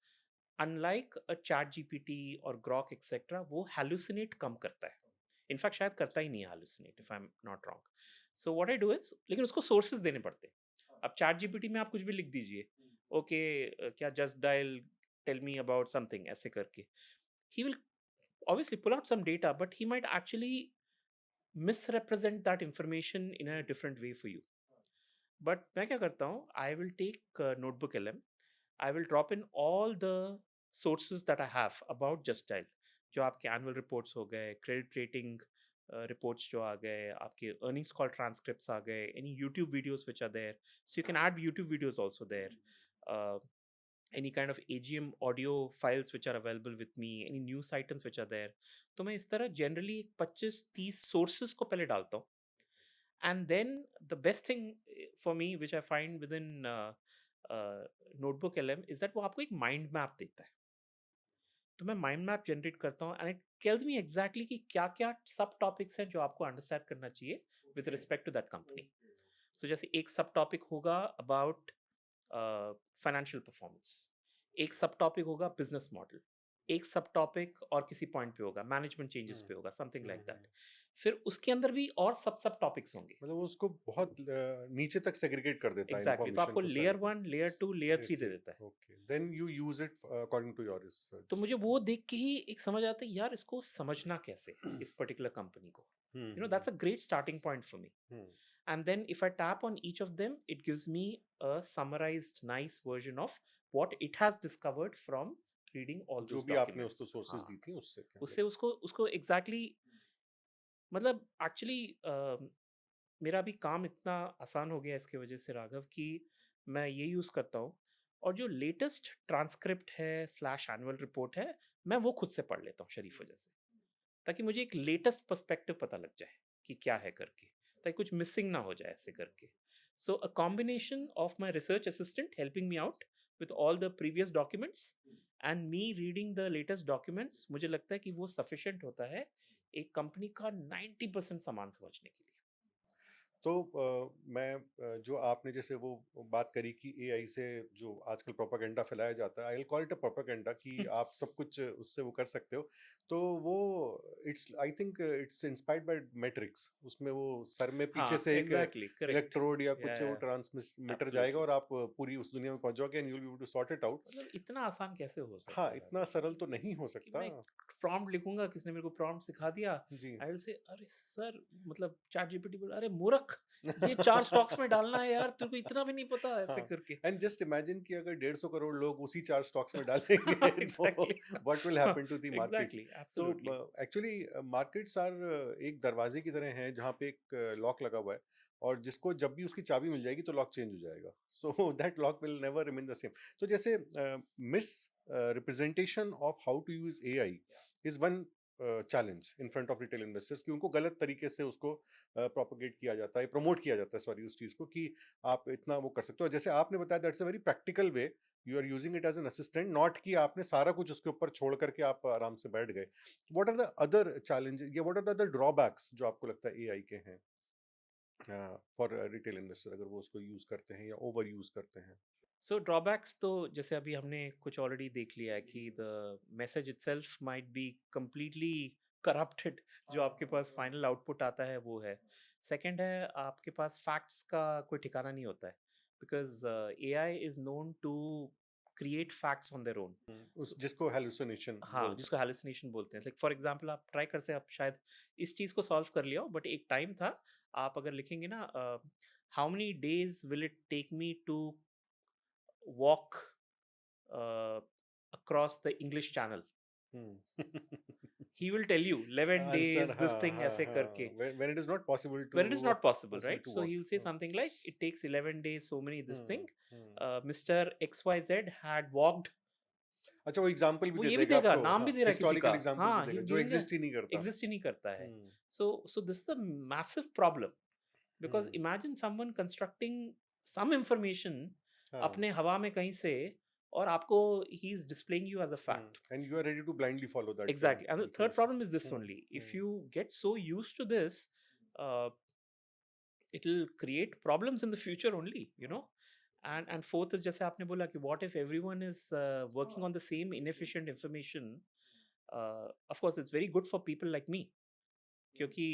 unlike a chat GPT और Grok etcetera, वो हेलुसिनेट कम करता है। इनफैक्ट शायद करता ही नहीं है hallucinate, if I am not wrong. So what I do is, लेकिन उसको सोर्सेज देने पड़ते हैं। अब चैट जीपीटी में आप कुछ भी लिख दीजिए, ओके क्या just dial tell me about something ऐसे करके, he will obviously pull out some data, but he might actually misrepresent that information in a different way for you। But मैं क्या करता हूँ, I will take Notebook L M, I will drop in all the sources that I have about Justdial. जो आपके annual reports हो गए, credit rating reports जो आ गए, आपके अर्निंग्स कॉल ट्रांसक्रिप्ट्स आ गए, any YouTube videos which are there, so you can add YouTube videos also there, any kind of AGM audio files which are available with me, any news items which are there। तो मैं इस तरह generally 25-30 sources को पहले डालता हूँ। And then the best thing for me which I find within notebook LM is that वो आपको एक माइंड मैप देता है। तो मैं माइंड मैप जनरेट करता हूँ and it tells me exactly कि क्या क्या सब टॉपिक्स हैं जो आपको अंडरस्टैंड करना चाहिए with respect to that company. So जैसे एक सब टॉपिक होगा अबाउट फाइनेंशियल परफॉर्मेंस, एक सब टॉपिक होगा बिजनेस मॉडल, एक सब टॉपिक और किसी पॉइंट पे होगा मैनेजमेंट चेंजेस हुँ, पे होगा, समथिंग हुँ, लाइक दैट। हुँ। फिर उसके अंदर भी और सब सब टॉपिक्स होंगे। मतलब वो उसको बहुत नीचे तक सेग्रीगेट कर देता है एग्जैक्टली, तो इन्फॉर्मेशन आपको को लेयर सारी को। One, layer two, layer layer three दे 3, देता है। Okay, then you use it according to your तो रिसर्च। मुझे वो देख के ही एक समझ आता है यार इसको समझना कैसे है इस पर्टिकुलर कंपनी को। Hmm, that's hmm, a great starting point for me. Hmm. And then if I tap on each of them, it gives me a summarized nice version of what it has discovered from reading all जो those भी आपने documents। उसको sources हाँ, दी थी उससे के उससे अंदर। उसको एग्जैक्टली मतलब एक्चुअली मेरा भी काम इतना आसान हो गया इसके वजह से राघव, कि मैं ये यूज़ करता हूँ और जो लेटेस्ट ट्रांसक्रिप्ट है स्लैश एनुअल रिपोर्ट है, मैं वो खुद से पढ़ लेता हूँ शरीफ वजह से, ताकि मुझे एक लेटेस्ट पर्सपेक्टिव पता लग जाए कि क्या है करके, ताकि कुछ मिसिंग ना हो जाए ऐसे करके। So a combination of my research assistant helping me out with all the previous documents and me reading the latest documents, मुझे लगता है कि वो सफिशिएंट होता है एक कंपनी का 90% सामान समझने के लिए। तो जो आपने जैसे वो बात करी कि एआई से जो आजकल प्रोपेगेंडा फैलाया जाता है, I will call it a propaganda कि आप सब कुछ उससे वो कर सकते हो। तो वो it's I think it's inspired by matrix. उसमें वो सर में पीछे हाँ, से एक एग्ज़ैक्टली, करेक्ट। इलेक्ट्रोड या या, कुछ वो ट्रांसमीटर जाएगा एब्सोल्युटली। और आप पूरी उस दुनिया में पहुँच जाओगे and you will be able to sort it out. मतलब इतना आसान कैसे हो हाँ, सकता है? इतना सरल तो नहीं हो कि सकता। मैं एक प्रॉम्प्ट लिखूँगा, किसी ने मेरे को प्रॉम्प्ट सिखा दिया, जी। आई विल से अरे सर, मतलब चैटजीपीटी बोला, "अरे मूर्ख! ये 4 स्टॉक्स में डालना है यार, तेरे को इतना भी नहीं पता?" ऐसे हाँ, करके। एंड जस्ट इमेजिन कि अगर 150 करोड़ लोग उसी 4 स्टॉक्स में डालेंगे तो exactly. What will happen to the markets. Exactly, तो एब्सोल्युटली। एक्चुअली मार्केट्स आर एक दरवाजे की तरह हैं जहाँ पे एक लॉक लगा हुआ है, और जिसको जब भी उसकी चाबी मिल जाएगी तो लॉक चेंज हो जाएगा। So that lock will never remain the same. तो जैसे misrepresentation of how to use AI is one challenge in front of retail investors, कि उनको गलत तरीके से उसको प्रोपोगेट किया जाता है, प्रमोट किया जाता है, सॉरी, उस चीज़ को कि आप इतना वो कर सकते हो। जैसे आपने बताया that's a very practical way, you are using it as an assistant, not कि आपने सारा कुछ उसके ऊपर छोड़ करके आप आराम से बैठ गए। What are the other challenges या what are the other drawbacks जो आपको लगता है एआई के हैं फॉर रिटेल इन्वेस्टर, अगर वो उसको यूज करते हैं या ओवर यूज करते हैं? सो ड्रॉबैक्स तो जैसे अभी हमने कुछ ऑलरेडी देख लिया है कि the message itself might be completely corrupted. जो आपके पास फाइनल आउटपुट आता है वो है। सेकंड है, आपके पास फैक्ट्स का कोई ठिकाना नहीं होता है, because AI is known to create facts on their own. उस जिसको हेलुसिनेशन हाँ, बोलते जिसको हैलुसिनेशन बोलते हैं। लाइक फॉर एग्जांपल आप ट्राई कर से आप शायद इस चीज़ को सॉल्व कर लिया हो, बट एक टाइम था, आप अगर लिखेंगे ना, how many days will it take me to walk across the English channel, हैं। He will tell you 11 answer, days this हाँ थिंग, हाँ ऐसे करके। हाँ, when it is not possible to When it is not possible, possible right? to So work. he'll say something like it takes 11 days, so many this thing. Hmm. Mr. XYZ had walked। अच्छा, वो example भी वो दे ये भी देगा देगा, आपको, नाम हाँ, भी दे रहा है किसी का। हिस्टोरिकल एग्जाम्पल भी हाँ, ही देगा इज जो गिविंग अ, एग्जिस्ट ही नहीं करता। एग्जिस्ट ही नहीं करता है। Hmm. So this is a massive problem, because hmm. Imagine someone constructing some information हाँ। अपने हवा में कहीं से, और आपको he is displaying you as a fact. And you are ready to blindly follow that Exactly. And the third information. problem is this only. If hmm. you get so used to this, uh, it'll create problems in the future only, you know. And fourth is जैसे आपने बोला कि what if everyone is working on the same inefficient information? Of course, it's very good for people like me, क्योंकि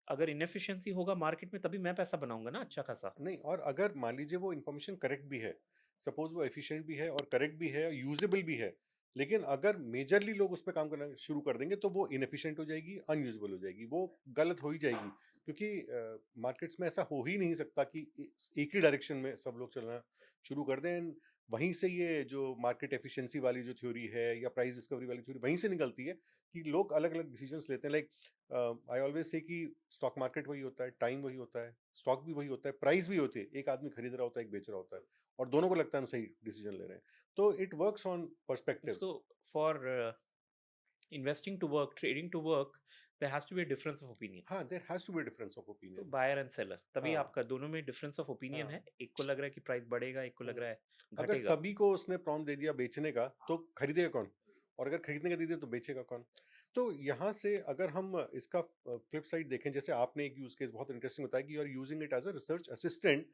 अगर inefficiency होगा market में तभी मैं पैसा बनाऊंगा ना अच्छा खासा। नहीं, और अगर मान लीजिए वो इन्फॉर्मेशन करेक्ट भी है, सपोज वो एफिशिएंट भी है और करेक्ट भी है, यूजेबल भी है, लेकिन अगर मेजरली लोग उस पर काम करना शुरू कर देंगे तो वो इनएफिशिएंट हो जाएगी, अनयूजेबल हो जाएगी, वो गलत हो ही जाएगी। क्योंकि मार्केट्स में ऐसा हो ही नहीं सकता कि एक ही डायरेक्शन में सब लोग चलना शुरू कर दें। And वहीं से ये जो मार्केट एफिशिएंसी वाली जो थ्योरी है या प्राइस डिस्कवरी वाली थ्योरी वहीं से निकलती है कि लोग अलग अलग डिसीजंस लेते हैं। लाइक आई ऑलवेज से कि स्टॉक मार्केट वही होता है, टाइम वही होता है, स्टॉक भी वही होता है, प्राइस भी होती है, एक आदमी खरीद रहा होता है, एक बेच रहा होता है, और दोनों को लगता है हम सही डिसीजन ले रहे हैं। तो it works on perspectives. So for investing to work, trading to work, there has to be a difference of opinion. हाँ, there has to be difference of तो ओपिनियन। बायर एंड सेलर, तभी हाँ। आपका दोनों में डिफरेंस ऑफ ओपिनियन हाँ। है। एक को लग रहा है कि प्राइस बढ़ेगा, एक को लग हम्म। रहा है अगर घटेगा। सभी को उसने प्रॉम्प्ट दे दिया बेचने का तो खरीदेगा कौन, और अगर खरीदने का दे दिया तो बेचेगा कौन? तो यहाँ से अगर हम इसका फ्लिप साइड देखें, जैसे आपने एक यूज केस बहुत इंटरेस्टिंग बताया कि you are using it as a research assistant,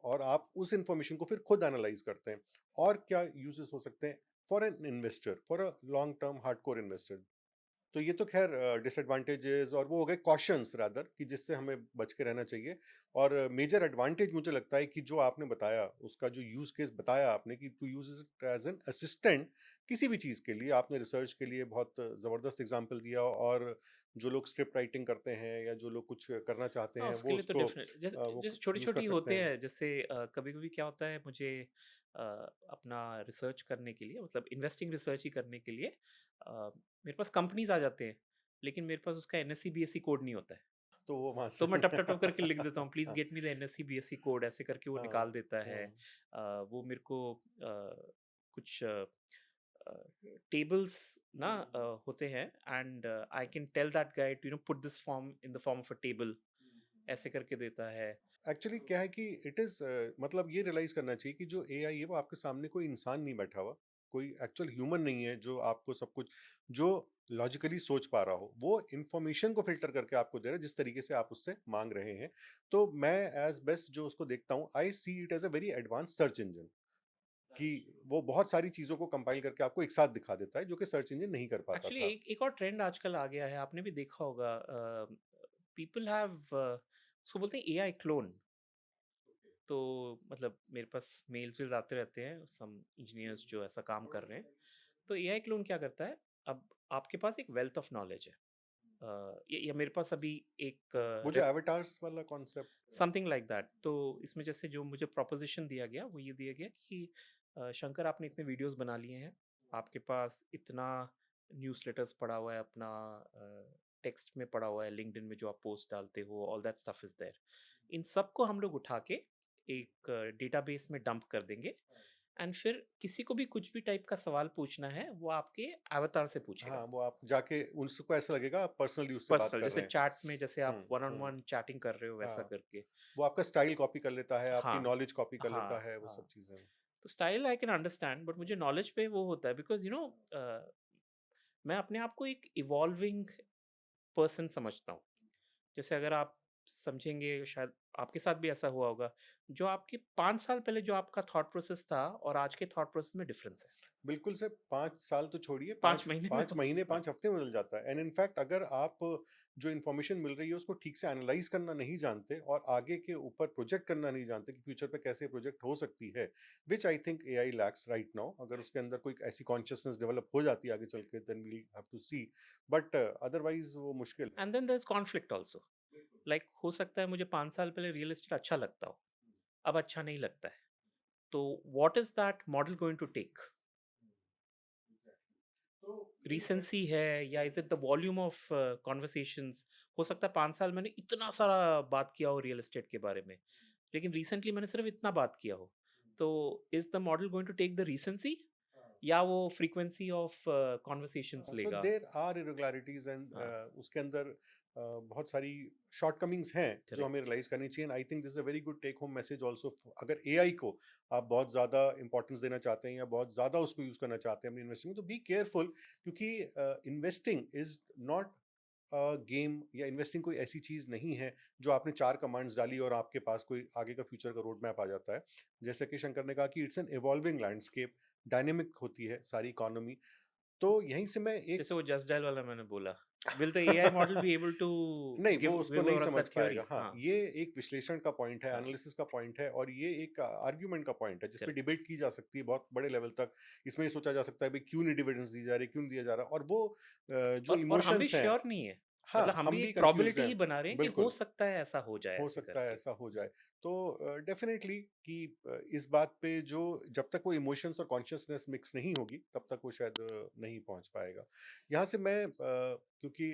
और आप उस इंफॉर्मेशन को फिर खुद एनालाइज करते हैं। और क्या यूजेस हो सकते हैं for an investor, for a long term hardcore investor? तो ये तो खैर डिसएडवांटेजेस और वो हो गए कॉशंस रादर, कि जिससे हमें बच के रहना चाहिए। और मेजर एडवांटेज मुझे लगता है कि जो आपने बताया, उसका जो यूज केस बताया आपने कि to use it as an assistant किसी भी चीज़ के लिए, आपने रिसर्च के लिए बहुत ज़बरदस्त एग्जांपल दिया। और जो लोग स्क्रिप्ट राइटिंग करते हैं या जो लोग कुछ करना चाहते हाँ, हैं उसके वो लिए तो उसको डेफिनेट, जैसे वो जैसे यूज़ कर छोटी-छोटी सकते होते हैं। हैं, जैसे कभी-कभी क्या होता है मुझे अपना रिसर्च करने के लिए, मतलब इन्वेस्टिंग रिसर्च ही करने के लिए मेरे पास कंपनीज़ आ जाते हैं, लेकिन मेरे पास उसका एनएससी बीएससी कोड नहीं होता है। तो वो वहाँ से तो मैं टप टप टप करके लिख देता हूँ, please get me the NSC BSc code, ऐसे करके वो हाँ। निकाल देता है। हम्म। वो मेरे को कुछ टेबल्स ना होते हैं, and I can tell that guy to put this form in the form of a table, ऐसे करके देता है। एक्चुअली क्या है कि इट इज़ मतलब ये रियलाइज़ करना चाहिए कि जो एआई है वो आपके सामने कोई इंसान नहीं बैठा हुआ, कोई एक्चुअल ह्यूमन नहीं है जो आपको सब कुछ जो लॉजिकली सोच पा रहा हो, वो इन्फॉर्मेशन को फ़िल्टर करके आपको दे रहा है जिस तरीके से आप उससे माँग रहे हैं। तो मैं एज़ बेस्ट जो उसको देखता हूँ, I see it as a very advanced search engine कि वो बहुत सारी चीज़ों को कंपाइल करके आपको एक साथ दिखा देता है, जो कि सर्च इंजन नहीं कर पाता एक्चुअली था। एक और ट्रेंड आजकल आ गया है, आपने भी देखा होगा। पीपल हैव उसको बोलते हैं एआई क्लोन। तो मतलब मेरे पास मेल्स वेल्स आते रहते हैं, सम इंजीनियर्स जो ऐसा काम कर रहे हैं। तो एआई क्लोन क्या करता है, अब आपके पास एक वेल्थ ऑफ नॉलेज है। या मेरे पास अभी एक वो जो एवाटार्स वाला कॉन्सेप्ट। Something like that. तो इसमें जैसे जो मुझे प्रोपोज़िशन दिया गया, वो ये दिया गया कि शंकर, आपने इतने वीडियोज़ बना लिए हैं, आपके पास इतना न्यूज़लेटर्स पड़ा हुआ है, अपना टेक्स्ट में पड़ा हुआ है, लिंक्डइन में जो आप पोस्ट डालते हो, all that stuff is there. इन सबको हम लोग उठा के एक डेटाबेस में डंप कर देंगे, एंड फिर किसी को भी कुछ भी टाइप का सवाल पूछना है, वो आपके अवतार से पूछेगा। हाँ, वो आप जाके उनको ऐसा लगेगा आप पर्सनली उससे बात पर्सनल, कर जैसे रहे हैं। चैट में जैसे आप हुँ, वन ऑन हुँ। वन चैटिंग कर रहे हो, वैसा हाँ, करके। वो आपका स्टाइल कॉपी कर लेता है, आपकी हाँ, नॉलेज कॉपी कर लेता हाँ, है, वो सब हाँ। चीज़ें। तो style I can understand, but मुझे नॉलेज पे वो होता है, बिकॉज़ मैं अपने आप को एक इवॉल्विंग पर्सन समझता हूँ। जैसे अगर आप समझेंगे, शायद आपके साथ भी ऐसा हुआ होगा, जो आपके 5 साल पहले जो आपका थॉट प्रोसेस था और आज के थॉट प्रोसेस में डिफरेंस है। बिल्कुल से 5 साल तो छोड़िए, 5 5 महीने में 5 महीने, हाँ, 5 हफ्ते में बदल जाता है। एंड इन फैक्ट अगर आप जो इन्फॉर्मेशन मिल रही है उसको ठीक से एनालाइज़ करना नहीं जानते और आगे के ऊपर प्रोजेक्ट करना नहीं जानते कि फ्यूचर पे कैसे प्रोजेक्ट हो सकती है, which I think AI lakhs right now. अगर उसके अंदर कोई ऐसी कॉन्शसनेस डेवलप हो जाती है आगे चल के, then we'll have to see, but otherwise वो मुश्किल है। And then there is conflict also. Like हो सकता है मुझे 5 साल पहले रियल एस्टेट अच्छा लगता हो, अब अच्छा नहीं लगता है। तो what is that model going to take? तो ये जो है। रीसेंसी है, या is it the volume of conversations? हो सकता है 5 साल मैंने इतना सारा बात किया हो रियल एस्टेट के बारे में, लेकिन रिसेंटली मैंने सिर्फ इतना बात किया हो। तो is the model going to take the recency, या वो फ्रीक्वेंसी ऑफ कन्वर्सेशंस सो लेगा? देयर आर इरेगुलरिटीज एंड हाँ, उसके अंदर बहुत सारी शॉर्टकमिंग्स हैं जो हमें करेक्ट, रियलाइज करनी चाहिए। I think this is a very good take home message also. अगर एआई को आप बहुत ज़्यादा इंपॉर्टेंस देना चाहते हैं या बहुत ज़्यादा उसको यूज़ करना चाहते हैं अपनी इन्वेस्टिंग में, तो बी केयरफुल, क्योंकि इन्वेस्टिंग इज नॉट गेम, या इन्वेस्टिंग कोई ऐसी चीज़ नहीं है जो आपने 4 कमांड्स डाली और आपके पास कोई आगे का फ्यूचर का रोड मैप आ जाता है। जैसे कि शंकर ने कहा कि it's an evolving landscape, dynamic होती है सारी इकोनॉमी। तो यहीं से मैं एक जैसे वो जस्ट डायल वाला मैंने बोला, will the AI model be able to नहीं, वो गिव उसको गिव नहीं अस समझ दैट पाएगा। थ्योरी? हाँ, हाँ, ये एक विश्लेषण का पॉइंट है, हाँ, एनालिसिस का पॉइंट है और ये एक आर्गुमेंट का पॉइंट है, जिस पे करेक्ट। डिबेट की जा सकती है बहुत बड़े लेवल तक। इसमें ये सोचा जा सकता है भई क्यों नहीं डिविडेंड्स दी जा रही, क्यों नहीं दिया जा रहा, और वो जो और हम भी इमोशंस हैं। श्योर नहीं है। मतलब हाँ, हम हम भी भी एक कन्फ्यूज़्ड प्रोबेबिलिटी हैं। ही बना रहे हैं कि हो बिल्कुल। सकता है ऐसा हो जाए हो ऐसे सकता है करके। ऐसा हो जाए। तो डेफ़िनेटली कि इस बात पे जो जब तक वो इमोशंस और कॉन्शसनेस मिक्स नहीं होगी, तब तक वो शायद नहीं पहुँच पाएगा। यहाँ से मैं क्योंकि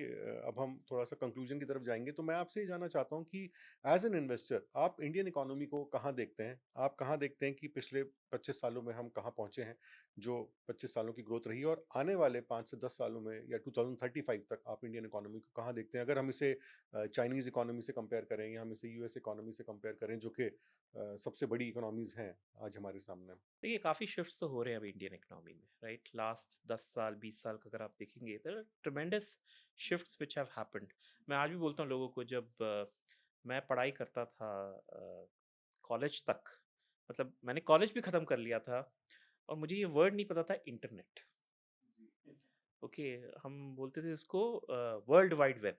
अब हम थोड़ा-सा कंक्लूजन की तरफ जाएँगे, तो मैं आपसे ये जानना चाहता हूँ कि एज़ एन इन्वेस्टर आप इंडियन इकोनॉमी को कहाँ देखते हैं? आप कहाँ देखते हैं कि पिछले 25 सालों में हम कहाँ पहुँचे हैं? जो 25 सालों की ग्रोथ रही है, और आने वाले 5 से 10 सालों में या 2035 तक आप इंडियन इकोनॉमी को कहाँ देखते हैं? अगर हम इसे चाइनीज़ इकोनॉमी से कंपेयर करें या हम इसे यूएस इकोनॉमी से कंपेयर करें, जो कि सबसे बड़ी इकोनॉमीज़ हैं आज हमारे सामने। देखिए, काफ़ी शिफ्ट्स तो हो रहे हैं अभी इंडियन इकोनॉमी में, राइट? लास्ट 10 साल, 20 साल का अगर आप देखेंगे, there are tremendous shifts which have happened. मैं आज भी बोलता हूँ लोगों को, जब मैं पढ़ाई करता था कॉलेज तक, मतलब मैंने कॉलेज भी ख़त्म कर लिया था और मुझे ये वर्ड नहीं पता था, इंटरनेट। ओके, हम बोलते थे उसको वर्ल्ड वाइड वेब।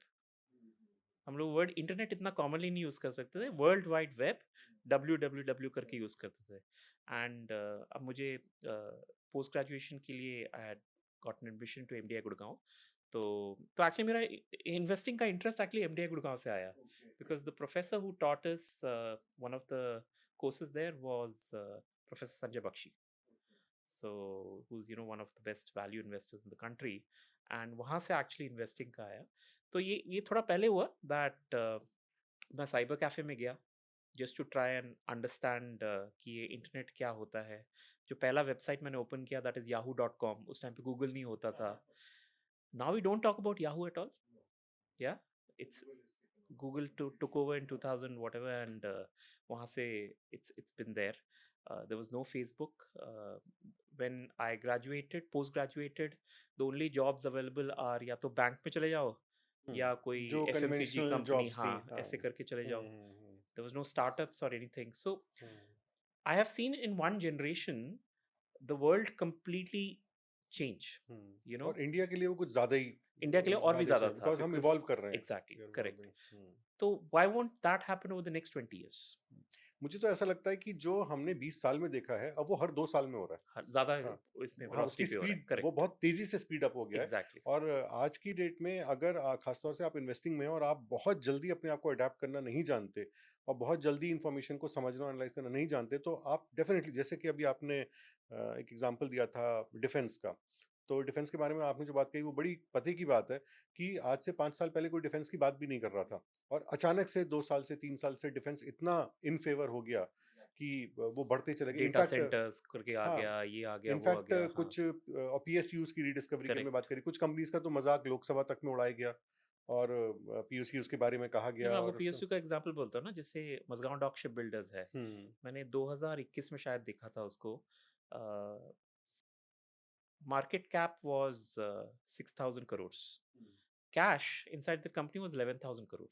हम लोग वर्ड इंटरनेट इतना कॉमनली नहीं यूज़ कर सकते थे, world wide web W W W करके यूज़ करते थे। एंड अब मुझे पोस्ट ग्रेजुएशन के लिए I had gotten admission to MDI Gurgaon. तो एक्चुअली मेरा इन्वेस्टिंग का इंटरेस्ट एक्चुअली एमडीआई गुड़गांव से आया, because the professor who taught us one of the courses there was professor Sanjay Bakshi, so who's one of the best value investors in the country, and वहाँ से actually investing का आया। तो ये थोड़ा पहले हुआ दैट मैं साइबर कैफे में गया just to try and understand कि ये इंटरनेट क्या होता है। जो पहला वेबसाइट मैंने ओपन किया, दैट इज़ yahoo.com। उस टाइम पे गूगल नहीं होता था। Now we don't talk about Yahoo at all. Yeah it's Google to took over in 2000 whatever, and वहाँ से it's been there. There was no Facebook. When I graduated, post graduated, the only jobs available are या तो bank में चले जाओ या कोई जो FMCG कन्वेंशनल कंपनी, जॉब्स थी, हाँ हाँ। ऐसे करके चले जाओ. हुँ। There was no startups or anything. So hmm, I have seen in one generation the world completely change. You know, और इंडिया के लिए वो कुछ ज़्यादा ही इंडिया के लिए और भी ज़्यादा ही ज़्यादा चाहिए था बिकॉज़ हम because इवॉल्व कर रहे हैं। exactly we are correct. Evolving. तो why won't that happen over the next 20 years? मुझे तो ऐसा लगता है कि जो हमने 20 साल में देखा है, अब वो हर 2 साल में हो रहा है। हाँ, ज़्यादा हाँ, इसमें हाँ, उसकी वेलोसिटी पे हो रहा है. स्पीड वो करेक्ट. बहुत तेज़ी से स्पीड अप हो गया है एग्जैक्टली. और आज की डेट में अगर ख़ास तौर से आप इन्वेस्टिंग में हैं और आप बहुत जल्दी अपने आप को अडैप्ट करना नहीं जानते और बहुत जल्दी इन्फॉर्मेशन को समझना, एनालाइज़ करना नहीं जानते, तो आप डेफ़िनिटली जैसे कि अभी आपने एक एग्ज़ाम्पल दिया था डिफेंस का, तो डिफेंस के बारे में आपने जो बात कही वो बड़ी पते की बात है कि आज से 5 साल पहले कोई डिफेंस की बात भी नहीं कर रहा था और अचानक से 2 साल से 3 साल से डिफेंस इतना इन फ़ेवर हो गया कि वो बढ़ते चले गए। डेटा इनफैक्ट सेंटर्स करके आ हाँ, गया, ये आ गया, वो आ इनफैक्ट गया. हाँ. कुछ पीएसयूज़ की रीडिस्कवरी की हमने बात करेक्ट. करी, कुछ कंपनीज़ का तो मज़ाक लोकसभा तक में उड़ाया गया और पीएसयूज़ के बारे में कहा नहीं, गया मैं आपको और स पीएसयू का एग्जांपल बोलता हूँ ना, जैसे मज़गांव डॉक शिप बिल्डर्स है. हुँ, मैंने 2021 में शायद देखा था उसको. Market cap was 6,000 crore. Cash inside the company was 11,000 crore.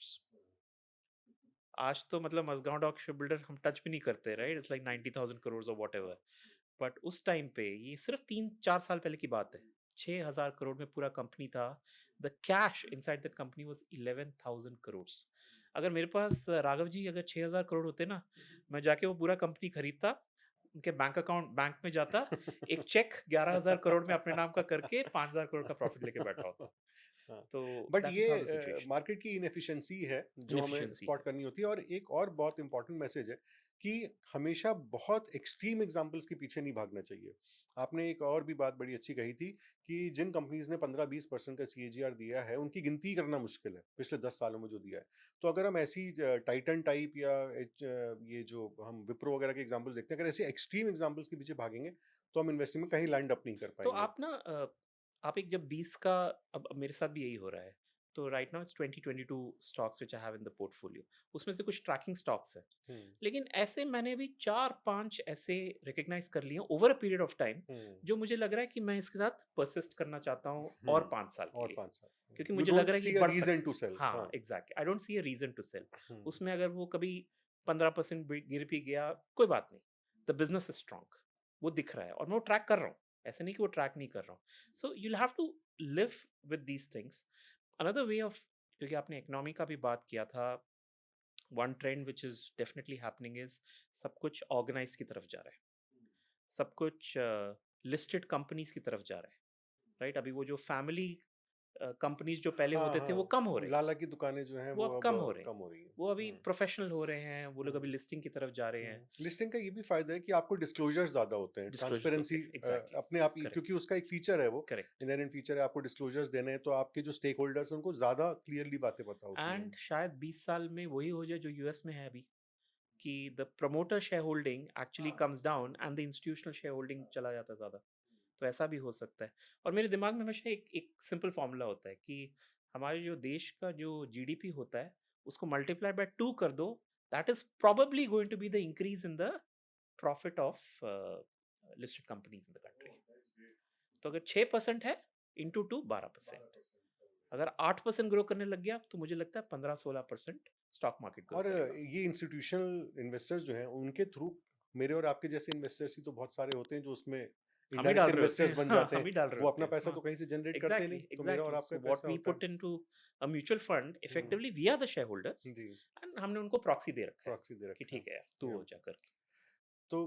आज तो मतलब मज़गांव डॉक शिप बिल्डर हम टच भी नहीं करते, राइट? इट्स लाइक 90,000 करोड़ और व्हाटएवर. बट उस टाइम पे ये सिर्फ 3-4 साल पहले की बात है. 6,000 करोड़ में पूरा कंपनी था. The cash inside the company was 11,000 crore. अगर मेरे पास राघव जी अगर 6,000 करोड़ होते ना, मैं जाके वो पूरा कंपनी खरीदता, उनके बैंक में जाता, एक चेक 11,000 करोड़ में अपने नाम का करके 5,000 करोड़ का प्रॉफिट लेके बैठा होता. हाँ, तो बट दैट इज ये how the situation is. Market की इनएफिशिएंसी है जो हमें इनएफिशिएंसी स्पॉट है. करनी होती है और एक और बहुत इंपॉर्टेंट मैसेज है कि हमेशा बहुत एक्सट्रीम एग्जांपल्स के पीछे नहीं भागना चाहिए। आपने एक और भी बात बड़ी अच्छी कही थी कि जिन कंपनीज ने 15-20% का सीएजीआर दिया है उनकी गिनती करना मुश्किल है पिछले 10 सालों में जो दिया है। तो अगर हम ऐसी टाइटन टाइप या ये जो हम विप्रो वगैरह के एग्जांपल्स देखते हैं, अगर ऐसे एक्सट्रीम एग्जांपल्स के पीछे भागेंगे तो हम इन्वेस्टिंग में कहीं लैंड अप नहीं कर तो पाएंगे। आप ना आप एक जब 20 का, अब मेरे साथ भी यही हो रहा है. तो right now it's 2022 stocks which I have in the portfolio. उसमें से कुछ ट्रैकिंग स्टॉक्स हैं. हम्म, लेकिन ऐसे मैंने भी 4-5 ऐसे रिकॉग्नाइज कर लिए over a period of time, hmm, जो मुझे लग रहा है कि मैं इसके साथ परसिस्ट करना चाहता हूँ और 5 साल के और लिए. 5 साल क्योंकि यू मुझे लग डोंट रहा है कि सी अ बढ़ रीजन सकता टू है. सेल। हाँ, हाँ। Exactly. I don't see a reason to sell. Hmm, उसमें अगर वो कभी 15% गिर भी गया, कोई बात नहीं. The business is strong. वो दिख रहा है और मैं वो ट्रैक कर रहा हूँ. ऐसे नहीं कि वो ट्रैक नहीं कर रहा हूँ. So you'll have to live with these things. Another way of, क्योंकि आपने इकोनॉमी का भी बात किया था, one trend which is definitely happening is सब कुछ ऑर्गेनाइज की तरफ जा रहा है. सब कुछ लिस्टेड कंपनीज की तरफ जा रहा है. राइट? अभी वो जो फैमिली कंपनीज जो पहले हाँ, होते थे वो हाँ। कम हो रहे हैं. लाला की दुकानें जो हैं वो वो अब अब कम हो रहे हैं. कम हो रही हैं। वो अभी हुँ, प्रोफेशनल हो रहे हैं. वो लोग हुँ, अभी लिस्टिंग की तरफ जा रहे हैं. लिस्टिंग का ये भी फ़ायदा है कि आपको डिस्क्लोज़र्स ज़्यादा होते हैं, डिस्क्लोजर्स होते ट्रांसपेरेंसी हैं. एग्जैक्टली. अपने आप ही क्योंकि करेक्ट. उसका एक फ़ीचर है वो, करेक्ट. इन्हेरेंट फ़ीचर है, आपको डिस्क्लोज़र्स देने हैं, तो आपके जो स्टेक होल्डर्स हैं, उनको ज़्यादा क्लियरली बातें पता होती हैं। एंड शायद 20 साल में वही हो जाए जो यूएस में है अभी, कि the promoter share holding actually comes down and the institutional share holding चला जाता है ज़्यादा. तो ऐसा भी हो सकता है. और मेरे दिमाग में हमेशा एक एक सिंपल फॉर्मूला होता है कि हमारे जो देश का जो जीडीपी होता है उसको मल्टीप्लाई बाय 2 कर दो. That is probably going to be the increase in the profit of listed companies in the country. तो अगर 6% है, इंटू 2 12%. अगर 8% ग्रो करने लग गया तो मुझे लगता है 15-16% स्टॉक मार्केट ग्रो और करेगा. ये इंस्टीट्यूशनल इन्वेस्टर्स जो हैं, उनके थ्रू मेरे और आपके जैसे इन्वेस्टर्स ही तो बहुत सारे होते हैं जो उसमें हम ही इनडायरेक्ट डाल रहे होते इन्वेस्टर्स हैं. बन हाँ, जाते हम हैं। ही डाल रहे वो होते अपना हैं. पैसा हाँ, तो कहीं से जनरेट करते ही एग्जैक्टली. नहीं, तो मेरा और एग्जैक्टली. आपका सो व्हाट पैसा वी होता है। Put into a mutual fund हुँ, effectively we are the share holders. जी, एंड हमने उनको प्रॉक्सी दे रखा है प्रॉक्सी दे कि रखा है। ठीक है यार, तू या हो जा करके. तो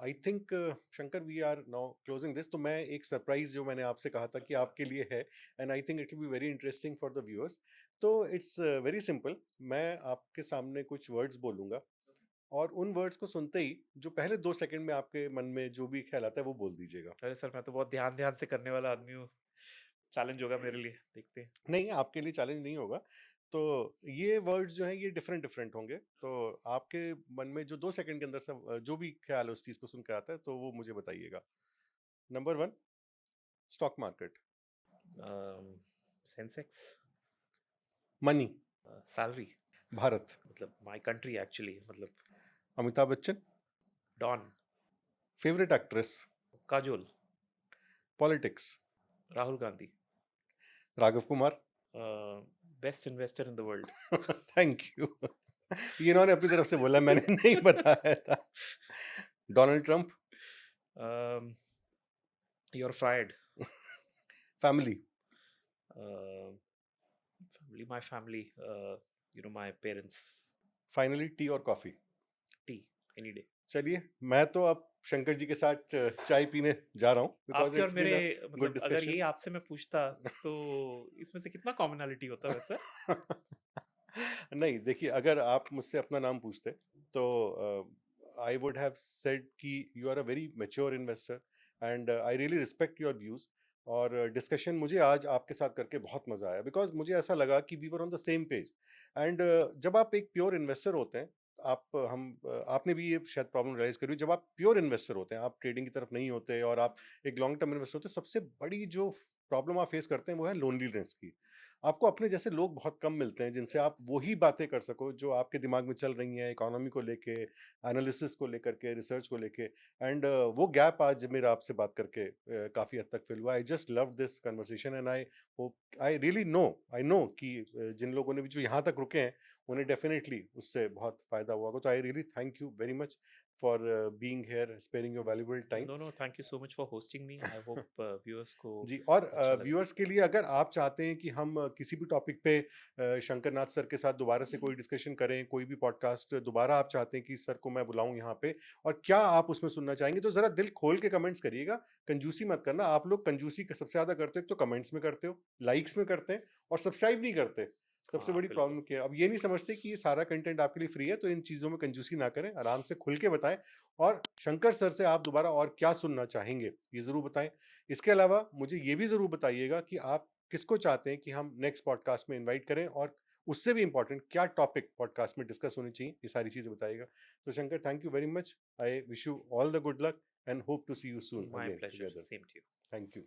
I think Shankar we are now closing this, तो मैं एक सरप्राइज जो मैंने आपसे कहा था कि आपके लिए है and I think it will be very interesting for the viewers. तो इट्स वेरी सिंपल, मैं आपके सामने कुछ वर्ड्स बोलूंगा और उन वर्ड्स को सुनते ही जो पहले 2 सेकंड में आपके मन में जो भी ख्याल आता है वो बोल दीजिएगा। अरे सर, मैं तो बहुत ध्यान ध्यान से करने वाला आदमी हूँ. चैलेंज होगा मेरे लिए, देखते हैं. नहीं, आपके लिए चैलेंज नहीं होगा। तो ये वर्ड्स जो हैं ये डिफरेंट डिफरेंट होंगे, तो आपके मन में जो 2 सेकंड के अंदर से जो भी ख्याल है उस चीज़ को सुन के आता है तो वो मुझे बताइएगा। Number 1, stock market. Sensex. Money. Salary. Bharat. मतलब माय कंट्री एक्चुअली, मतलब Amitabh Bachchan. Don. Favourite actress? Kajol, politics? Rahul Gandhi, Raghav Kumar? Best investor in the world. Thank you. ये इन्होंने अपनी तरफ से बोला, मैंने नहीं बताया था। Donald Trump? You're fired. Family? Uh, family, my family, my parents. Finally T और कॉफी? Tea any day. चलिए, मैं तो अब शंकर जी के साथ चाय पीने जा रहा हूँ, बिकॉज आपके और इट्स बीन मेरे अ गुड मतलब अगर डिस्कशन। ये आपसे मैं पूछता तो इसमें से कितना कॉमनैलिटी होता वैसे? नहीं, देखिए, अगर आप मुझसे अपना नाम पूछते तो आई वुड हैव सेड कि you are a very mature investor and I really respect your views. और डिस्कशन मुझे आज आपके साथ करके बहुत मजा आया, बिकॉज मुझे ऐसा लगा कि we were on the same page. And जब आप एक प्योर इन्वेस्टर होते हैं, आपने भी ये शायद प्रॉब्लम रियलाइज करी, जब आप प्योर इन्वेस्टर होते हैं, आप ट्रेडिंग की तरफ नहीं होते और आप एक लॉन्ग टर्म इन्वेस्टर होते हैं, सबसे बड़ी जो प्रॉब्लम आप फेस करते हैं वो है लोनलीनेस की। आपको अपने जैसे लोग बहुत कम मिलते हैं जिनसे आप वही बातें कर सको जो आपके दिमाग में चल रही हैं, इकोनॉमी को लेके, एनालिसिस को लेकर के, रिसर्च को लेके। एंड वो गैप आज मेरा आपसे बात करके काफ़ी हद तक फिल हुआ। I just love this conversation and I hope, I really know, I know कि जिन लोगों ने भी जो यहाँ तक रुके हैं उन्हें डेफिनेटली उससे बहुत फ़ायदा हुआ होगा। तो I really thank you very much for being here, sparing your valuable time. No, no, thank you so much for hosting me. I hope viewers को जी, और अच्छा लगा। व्यूअर्स के लिए अगर आप चाहते हैं कि हम किसी भी टॉपिक पे शंकर नाथ सर के साथ दोबारा से कोई डिस्कशन करें, कोई भी पॉडकास्ट दोबारा आप चाहते हैं कि सर को मैं बुलाऊं यहाँ पे, और क्या आप उसमें सुनना चाहेंगे, तो जरा दिल खोल के कमेंट्स करिएगा। कंजूसी मत करना। आप लोग कंजूसी सबसे ज्यादा करते हो, एक तो कमेंट्स में करते हो, लाइक्स में करते हैं, और सब्सक्राइब नहीं करते। सबसे हाँ, बड़ी बिल्कुल। प्रॉब्लम क्या है, अब ये नहीं समझते कि ये सारा कंटेंट आपके लिए फ्री है, तो इन चीजों में कंजूसी ना करें, आराम से खुल के बताएं। और शंकर सर से आप दोबारा और क्या सुनना चाहेंगे, ये जरूर बताएं। इसके अलावा मुझे ये भी ज़रूर बताइएगा कि आप किसको चाहते हैं कि हम नेक्स्ट पॉडकास्ट में इनवाइट करें, और उससे भी इम्पोर्टेंट क्या टॉपिक पॉडकास्ट में डिस्कस होनी चाहिए, ये सारी चीज़ें बताइएगा। तो Shankar, thank you very much. I wish you all the good luck and hope to see you soon My again pleasure. Together. Same to you. Thank you.